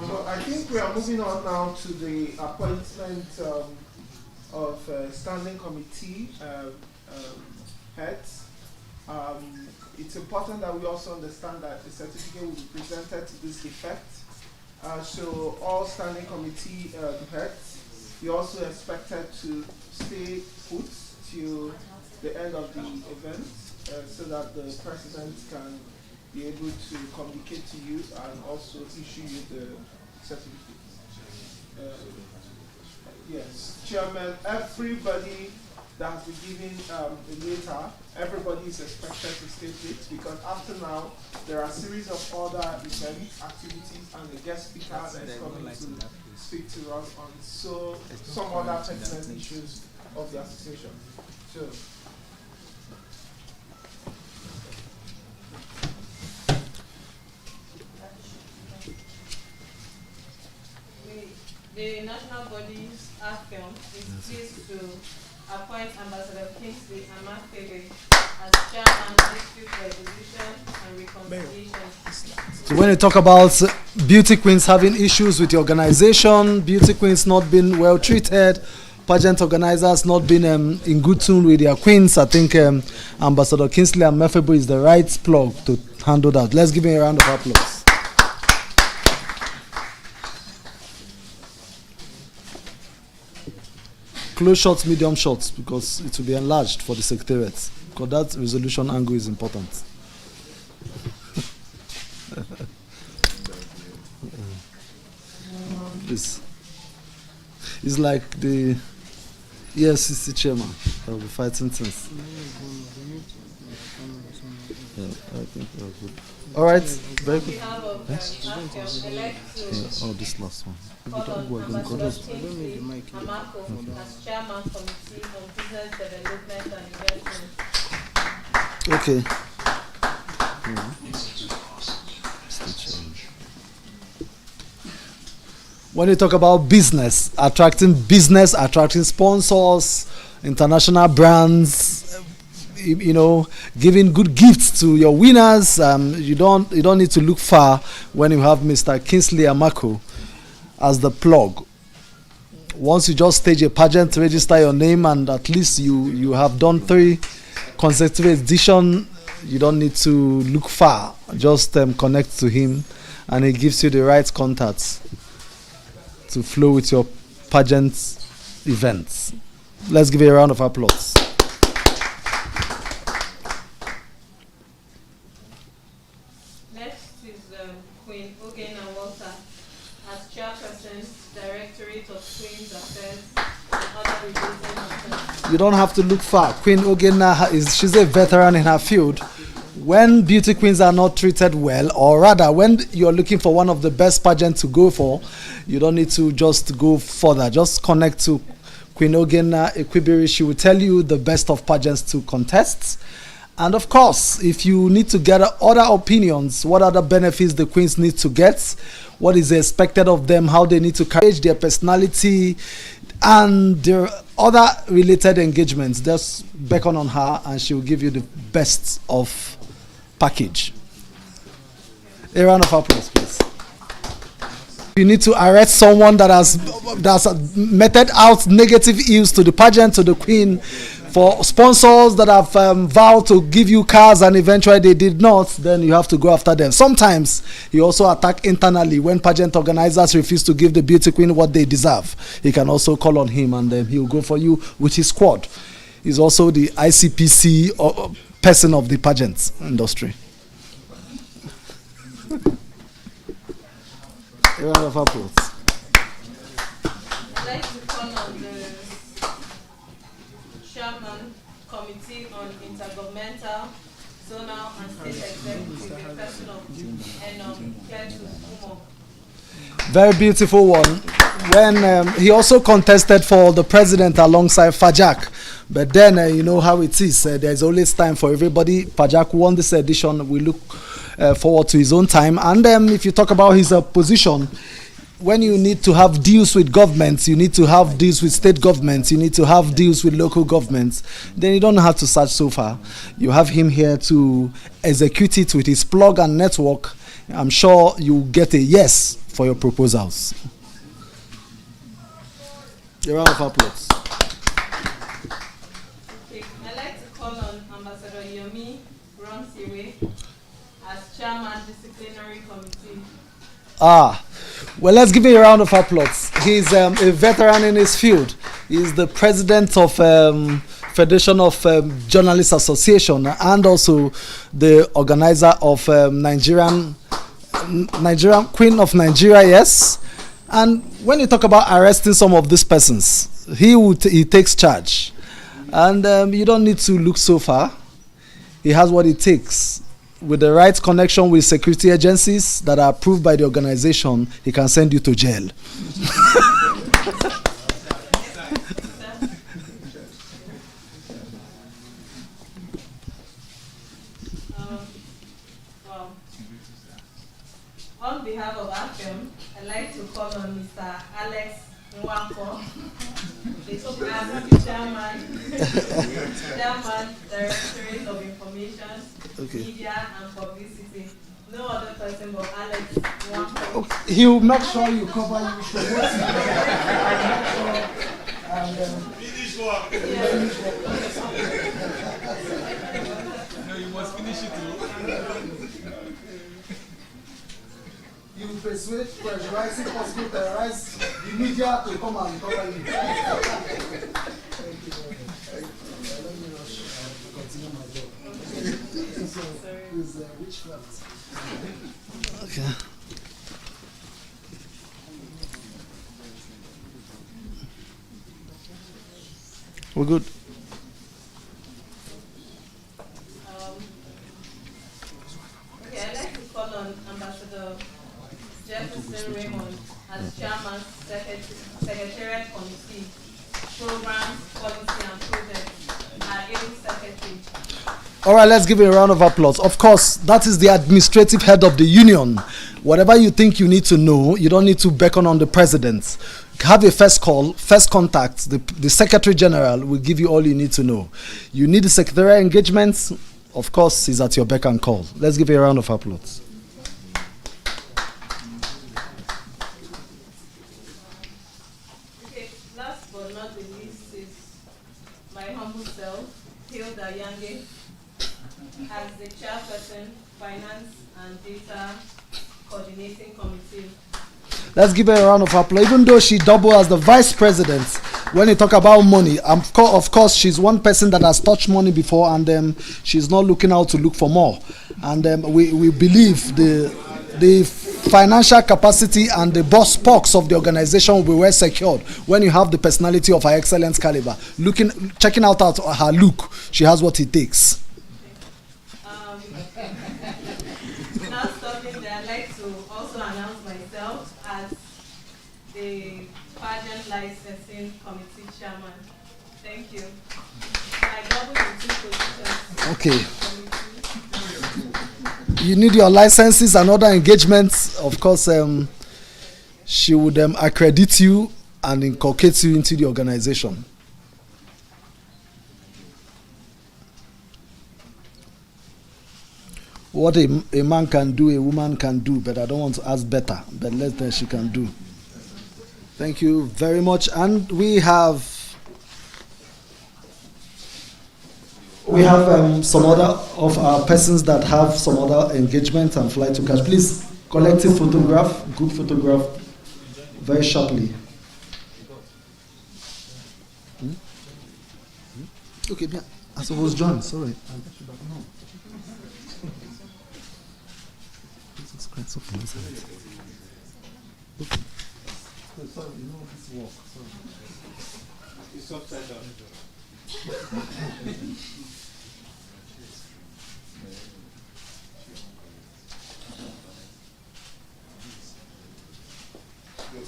So I think we are moving on now to the appointment of standing committee heads. It's important that we also understand that the certificate will be presented to this effect. So all standing committee heads, you're also expected to stay put till the end of the event so that the president can be able to communicate to you and also issue you the certificate. Yes, Chairman, everybody that has been given a letter, everybody is expected to stay put because after now, there are a series of other events, activities, and the guest speaker that is coming to speak to us on some other pertinent issues of the association. So, the national body's ABPFEON is pleased to appoint Ambassador Kingsley Amakele as Chairman District Resolution and Reconciliation. So when you talk about beauty queens having issues with the organization, beauty queens not being well treated, pageant organizers not being in good tune with their queens, I think Ambassador Kingsley Amakele is the right plug to handle that. Let's give him a round of applause. Close shots, medium shots, because it will be enlarged for the secretariat. Because that resolution angle is important. It's like the EFCC chairman that will be fighting things. Yeah, I think that was good. All right, very good. Oh, this last one. Ambassador Kingsley Amako as Chairman Committee on Business Development and Investment. Okay. When you talk about business, attracting sponsors, international brands, you know, giving good gifts to your winners, you don't need to look far when you have Mr. Kingsley Amako as the plug. Once you just stage a pageant, register your name, and at least you have done 3 consecutive editions, you don't need to look far. Just connect to him, and he gives you the right contacts to flow with your pageant events. Let's give a round of applause. Next is Queen Ogena Walter as Chairperson, Directorate of Queen's Affairs and other related affairs. You don't have to look far. Queen Ogena she's a veteran in her field. When beauty queens are not treated well, or rather when you're looking for one of the best pageants to go for, you don't need to just go further. Just connect to Queen Ogena Equibiri. She will tell you the best of pageants to contest. And of course, if you need to get other opinions, what other benefits the queens need to get, what is expected of them, how they need to encourage their personality, and their other related engagements, just beckon on her and she will give you the best of package. A round of applause, please. You need to arrest someone that has meted out negative ills to the pageant, to the queen, for sponsors that have vowed to give you cars and eventually they did not, then you have to go after them. Sometimes you also attack internally when pageant organizers refuse to give the beauty queen what they deserve. You can also call on him and then he'll go for you with his squad. He's also the ICPC person of the pageant industry. A round of applause. I'd like to call on the Chairman Committee on Intergovernmental, Zonal and State Executive, the person of Enom Ketu Umo. Very beautiful one. when he also contested for the president alongside Fajak. But then, you know how it is. There's always time for everybody. Fajak won this edition. We look forward to his own time. And if you talk about his position, when you need to have deals with governments, you need to have deals with state governments, you need to have deals with local governments, then you don't have to search so far. You have him here to execute it with his plug and network. I'm sure you get a yes for your proposals. A round of applause. Okay, I'd like to call on Ambassador Yomi Ronsiwe as Chairman Disciplinary Committee. Well, let's give him a round of applause. He's a veteran in his field. He's the president of Federation of Journalists Association and also the organizer of Nigerian Queen of Nigeria, yes. And when you talk about arresting some of these persons, he takes charge. And you don't need to look so far. He has what it takes. With the right connection with security agencies that are approved by the organization, he can send you to jail. On behalf of ABPFEON, I'd like to call on Mr. Alex Nwako, the Chairman, Directorate of Information, Media and Publicity. No other person but Alex Nwako. He will make sure you cover you. Finish work. No, you must finish it too. You persuade, pressurize, if possible, terrorize the media to come and cover you. Thank you very much. Let me rush and continue my job. So, is witchcraft. Okay. We're good. Okay, I'd like to call on Ambassador Jefferson Raymond as Chairman, Secretariat Committee, Programs, Policy and Projects, and AIM Secretary. All right, let's give it a round of applause. Of course, that is the administrative head of the union. Whatever you think you need to know, you don't need to beckon on the president. Have a first call, first contact. The Secretary General will give you all you need to know. You need the secretarial engagements, of course, is at your beck and call. Let's give it a round of applause. Okay, last but not the least is my humble self, Hilda Yange, as the Chairperson, Finance and Data Coordinating Committee. Let's give her a round of applause. Even though she doubled as the vice president, when you talk about money, of course, she's one person that has touched money before, and she's not looking out to look for more. And we believe the financial capacity and the boss box of the organization will be well secured when you have the personality of her excellent caliber. Checking out her look, she has what it takes. Now stopping there, I'd like to also announce myself as the Pageant Licensing Committee Chairman. Thank you. I double in 2 positions. Okay. You need your licenses and other engagements. Of course, she would accredit you and inculcate you into the organization. What a man can do, a woman can do, but I don't want to ask better, but less than she can do. Thank you very much. And we have some other of our persons that have some other engagement and fly to catch. Please, collective photograph, group photograph, very sharply. Okay, yeah. I suppose John, sorry. It's quite so close. Okay. Sorry, you know this walk. Sorry. It's upside down.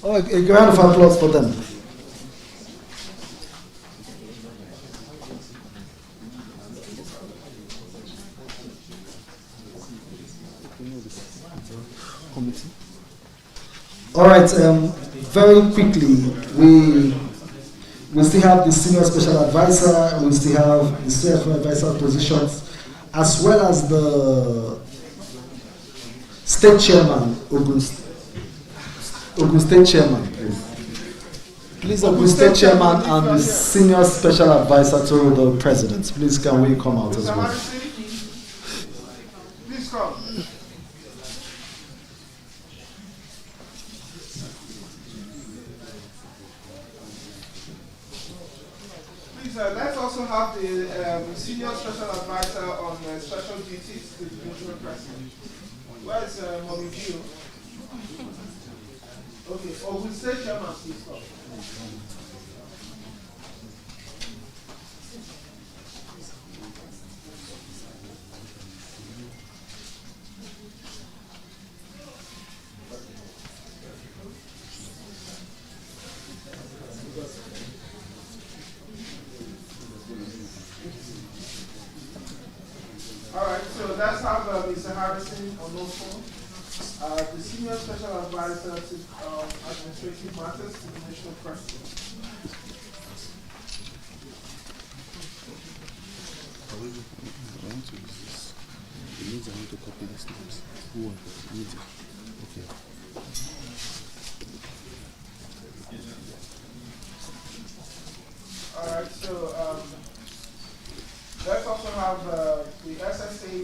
Oh, a round of applause for them. All right, very quickly, we still have the senior special advisor, we still have the senior special advisor positions, as well as the state chairman, Ogun State chairman, please. Please, Ogun State chairman and the senior special advisor to the president. Please, can we come out as well? Please come. Please, let's also have the senior special advisor on special duties to the national president. Where's Mommy View? Okay, Ogun State chairman, please come. All right, so let's have Mr. Harrison on those phone. The senior special advisor to administrative matters to the national president. I want to use this. It means I want to copy these names. Who are the media? Okay. All right, so let's also have the SSA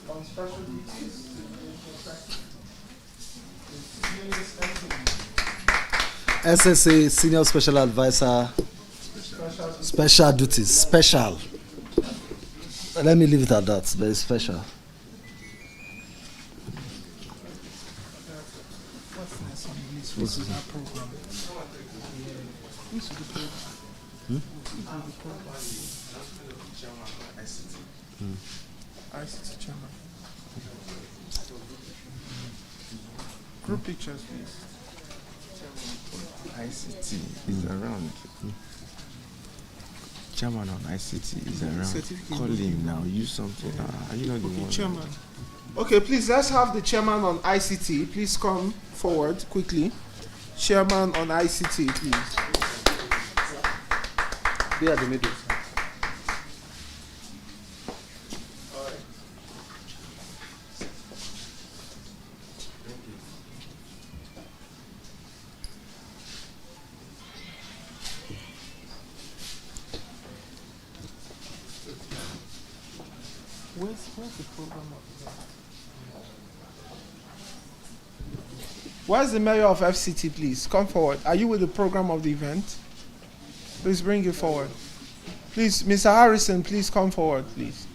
on special duties to the national president. SSA Senior Special Advisor, Special Duties, Special. Let me leave it at that, very special. This is our program. ICT chairman. Group pictures, please. ICT is around. Chairman on ICT is around. Call him now. Use something. Are you not the one? Chairman. Okay, please, let's have the chairman on ICT. Please come forward quickly. Chairman on ICT, please. Be at the middle. Where's the program of Where's the mayor of FCT, please? Come forward. Are you with the program of the event? Please bring it forward. Please, Mr. Harrison, please come forward, please.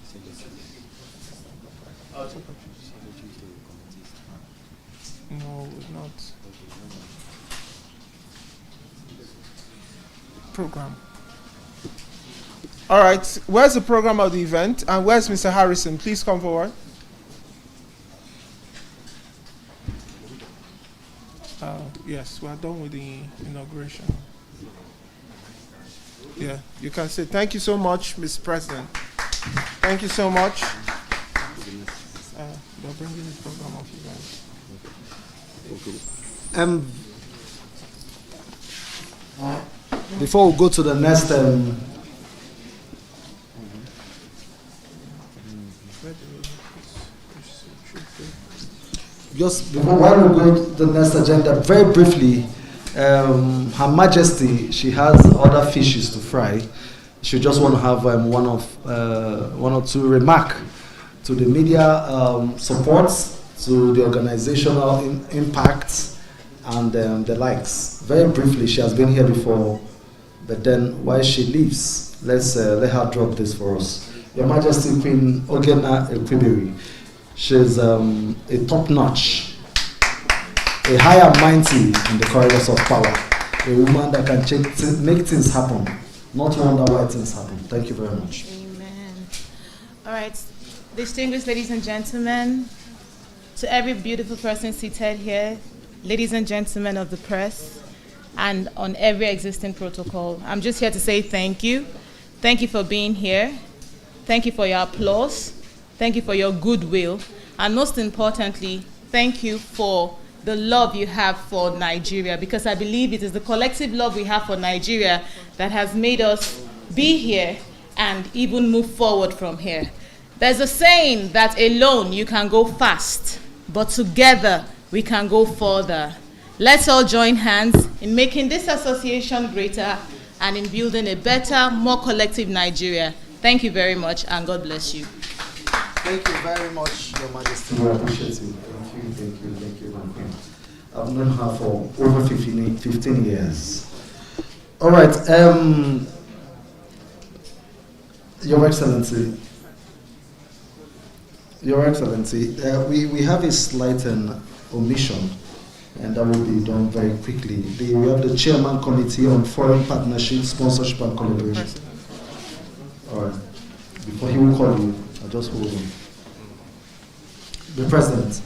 No, not. Program. All right, where's the program of the event? And where's Mr. Harrison? Please come forward. Yes, we are done with the inauguration. Yeah, you can say thank you so much, Mr. President. Thank you so much. They're bringing the program of event. Before we go to the next just before while we go to the next agenda, very briefly, Her Majesty, she has other fishes to fry. She just want to have one or two remark to the media supports, to the organizational impacts, and the likes. Very briefly, she has been here before, but then while she leaves, let's let her drop this for us. Your Majesty Queen Ogena Ekwibiri. She's a top-notch, a high and mighty in the corridors of power, a woman that can make things happen, not wonder why things happen. Thank you very much. Amen. All right, distinguished ladies and gentlemen, to every beautiful person seated here, ladies and gentlemen of the press, and on every existing protocol. I'm just here to say thank you. Thank you for being here. Thank you for your applause. Thank you for your goodwill. And most importantly, thank you for the love you have for Nigeria, because I believe it is the collective love we have for Nigeria that has made us be here and even move forward from here. There's a saying that alone you can go fast, but together we can go further. Let's all join hands in making this association greater and in building a better, more collective Nigeria. Thank you very much, and God bless you. Thank you very much, Your Majesty. We appreciate it. Thank you. I've known her for over 15 years. All right. Your Excellency. We have a slight omission, and that will be done very quickly. We have the Chairman Committee on Foreign Partnership, Sponsorship and Collaboration. All right. Before he will call you, I'll just hold on. The President.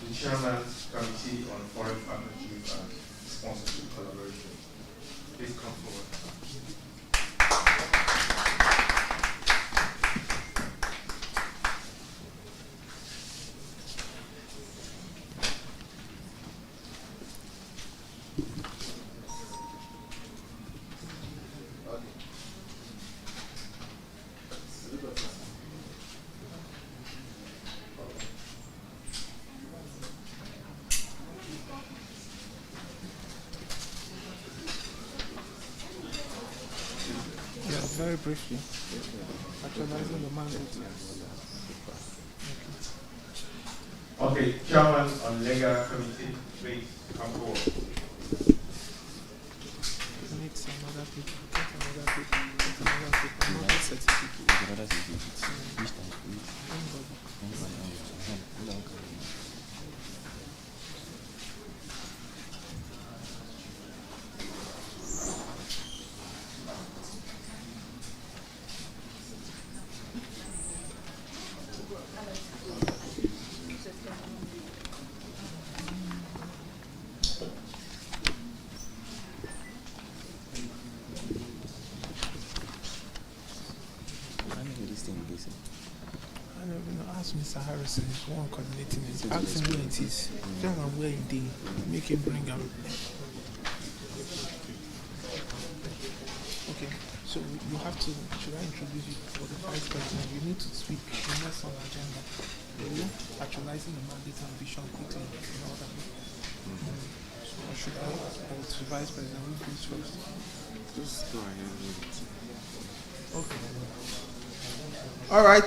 The Chairman's Committee on Foreign Partnership and Sponsorship Collaboration. Please come forward. Very briefly, actualizing the mandate. Okay, Chairman on Legal Committee, please come forward. Need some other people. Get another people. Another certificate. Ask Mr. Harrison, he's the one coordinating it. Ask him where it is. Tell him where it is. Make him bring him. Okay, so you have to, should I introduce you for the Vice President? You need to speak the next on the agenda. Actualizing the mandate and vision quickly in order. So should I, or to Vice President, who goes first? Just go ahead with it. Okay. All right.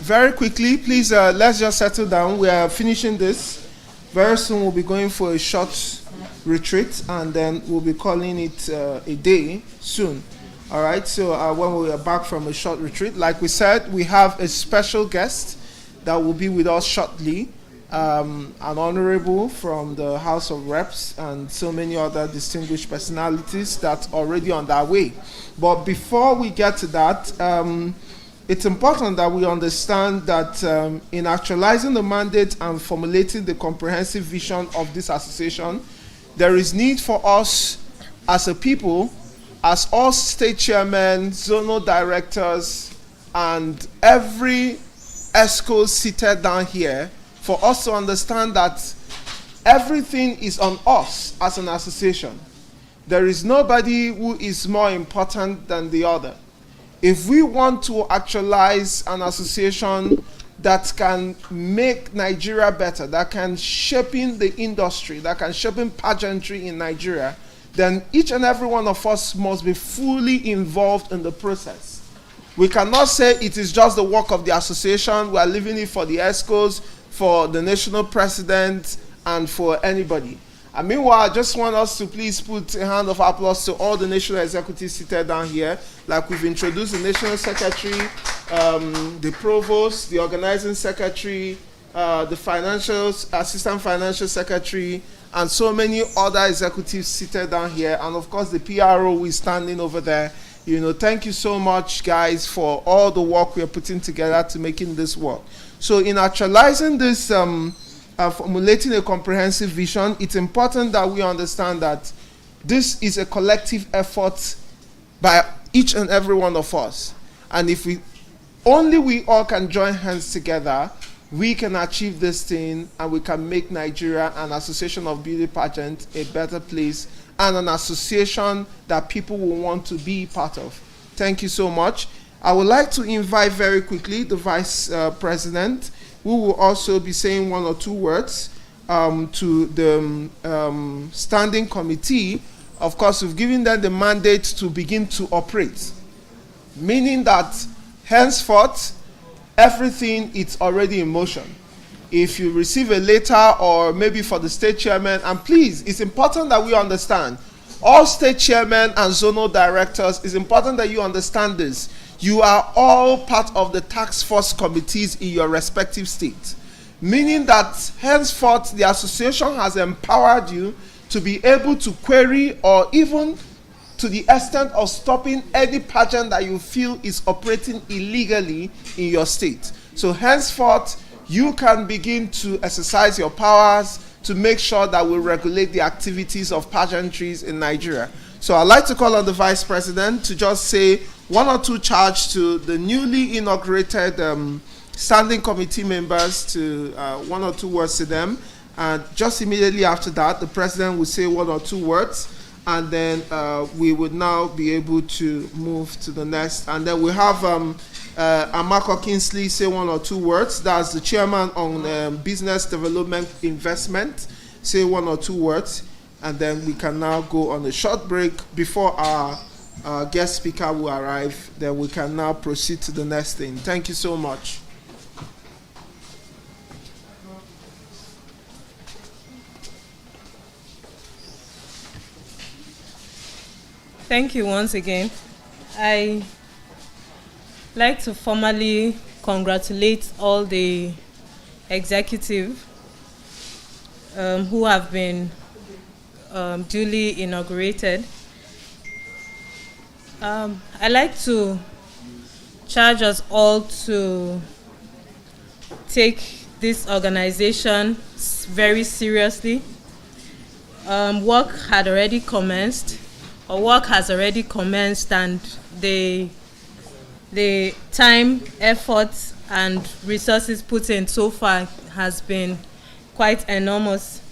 Very quickly, please, let's just settle down. We are finishing this. Very soon we'll be going for a short retreat, and then we'll be calling it a day soon. All right, so when we are back from a short retreat, like we said, we have a special guest that will be with us shortly, an honorable from the House of Reps, and so many other distinguished personalities that's already on their way. But before we get to that, it's important that we understand that in actualizing the mandate and formulating the comprehensive vision of this association, there is need for us as a people, as all state chairmen, zonal directors, and every ESCO seated down here, for us to understand that everything is on us as an association. There is nobody who is more important than the other. If we want to actualize an association that can make Nigeria better, that can shape in the industry, that can shape in pageantry in Nigeria, then each and every one of us must be fully involved in the process. We cannot say it is just the work of the association, we are leaving it for the ESCOs, for the national president, and for anybody. And meanwhile, I just want us to please put a hand of applause to all the national executives seated down here. Like we've introduced the national secretary, the provost, the organizing secretary, the assistant financial secretary, and so many other executives seated down here, and of course the PRO who is standing over there. Thank you so much, guys, for all the work we are putting together to making this work. So in actualizing this, formulating a comprehensive vision, it's important that we understand that this is a collective effort by each and every one of us. And if we all can join hands together, we can achieve this thing, and we can make Nigeria an association of beauty pageant a better place, and an association that people will want to be part of. Thank you so much. I would like to invite very quickly the Vice President, who will also be saying one or two words to the standing committee. Of course, we've given them the mandate to begin to operate, meaning that henceforth, everything is already in motion. If you receive a letter, or maybe for the state chairman, and please, it's important that we understand, all state chairmen and zonal directors, it's important that you understand this. You are all part of the task force committees in your respective states, meaning that henceforth the association has empowered you to be able to query, or even to the extent of stopping any pageant that you feel is operating illegally in your state. So henceforth, you can begin to exercise your powers to make sure that we regulate the activities of pageantries in Nigeria. So I'd like to call on the Vice President to just say one or two charge to the newly inaugurated standing committee members, to one or two words to them. And just immediately after that, the President will say one or two words, and then we would now be able to move to the next. And then we have Amako Kingsley say one or two words. That's the Chairman on Business Development Investment. Say one or two words, and then we can now go on a short break before our guest speaker will arrive. Then we can now proceed to the next thing. Thank you so much. Thank you once again. I like to formally congratulate all the executives who have been duly inaugurated. I like to charge us all to take this organization very seriously. Work had already commenced. Work has already commenced, and the time, effort, and resources put in so far has been quite enormous,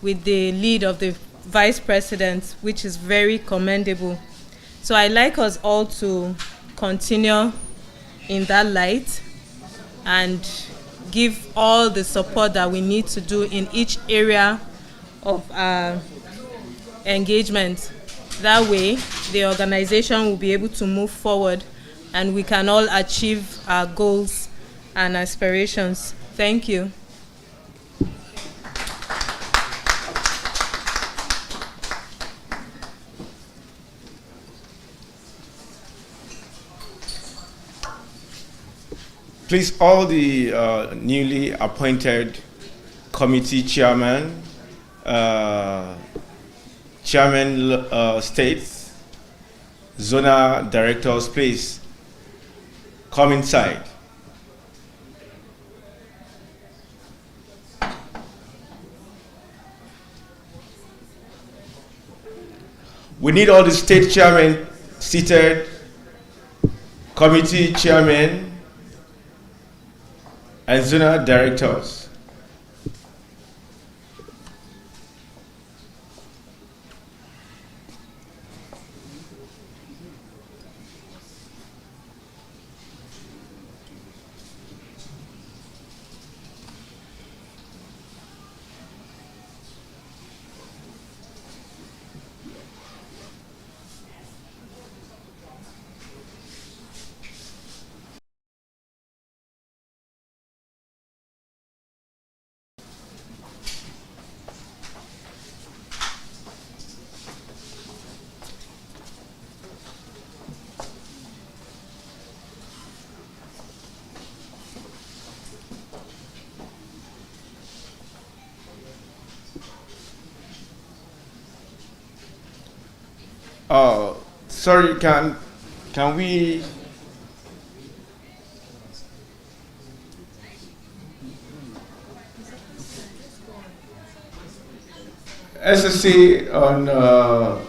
with the lead of the Vice President, which is very commendable. So I'd like us all to continue in that light and give all the support that we need to do in each area of our engagement. That way, the organization will be able to move forward, and we can all achieve our goals and aspirations. Thank you. Please, all the newly appointed committee chairmen, chairman states, zonal directors, please come inside. We need all the state chairmen seated, committee chairmen, and zonal directors. Sorry, can we? SSC on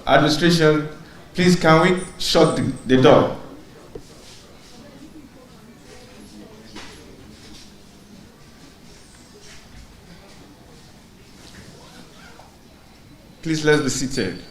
administration, please can we shut the door? Please let's be seated.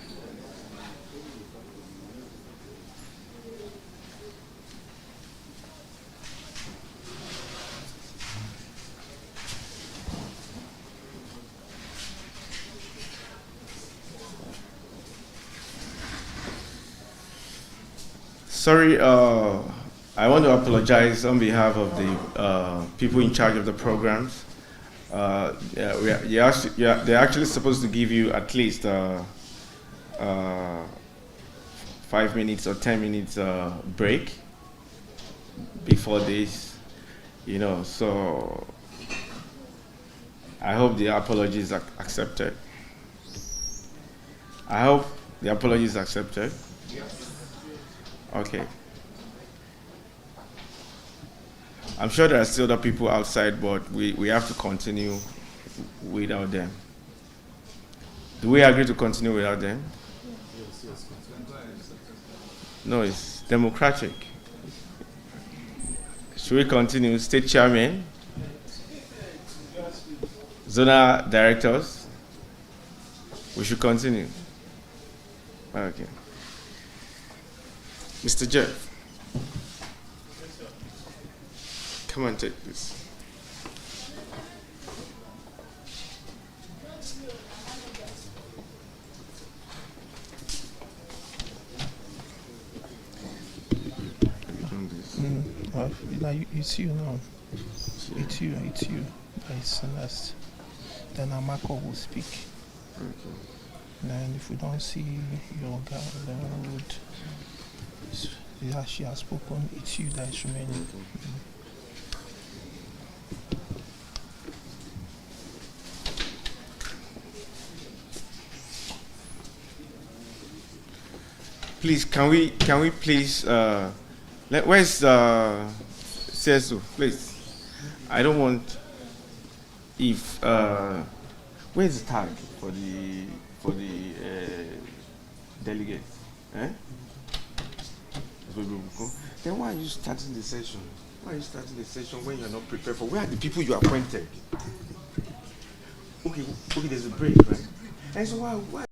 Sorry, I want to apologize on behalf of the people in charge of the programs. They're actually supposed to give you at least 5 minutes or 10 minutes break before this, so I hope the apology is accepted. I hope the apology is accepted. Okay. I'm sure there are still other people outside, but we have to continue without them. Do we agree to continue without them? Yes. No, it's democratic. Should we continue? State chairman, zonal directors. We should continue. Okay. Mr. Jeff. Come and take this. It's you now. It's you. It's next. Then Amako will speak. Okay. Then if we don't see your guy, then we would. Yeah, she has spoken. It's you that is remaining. Please, can we please where's CSO, please? I don't want if where's the tag for the delegates? Then why are you starting the session? Why are you starting the session when you're not prepared for? Where are the people you appointed? Okay, there's a break, right? And so why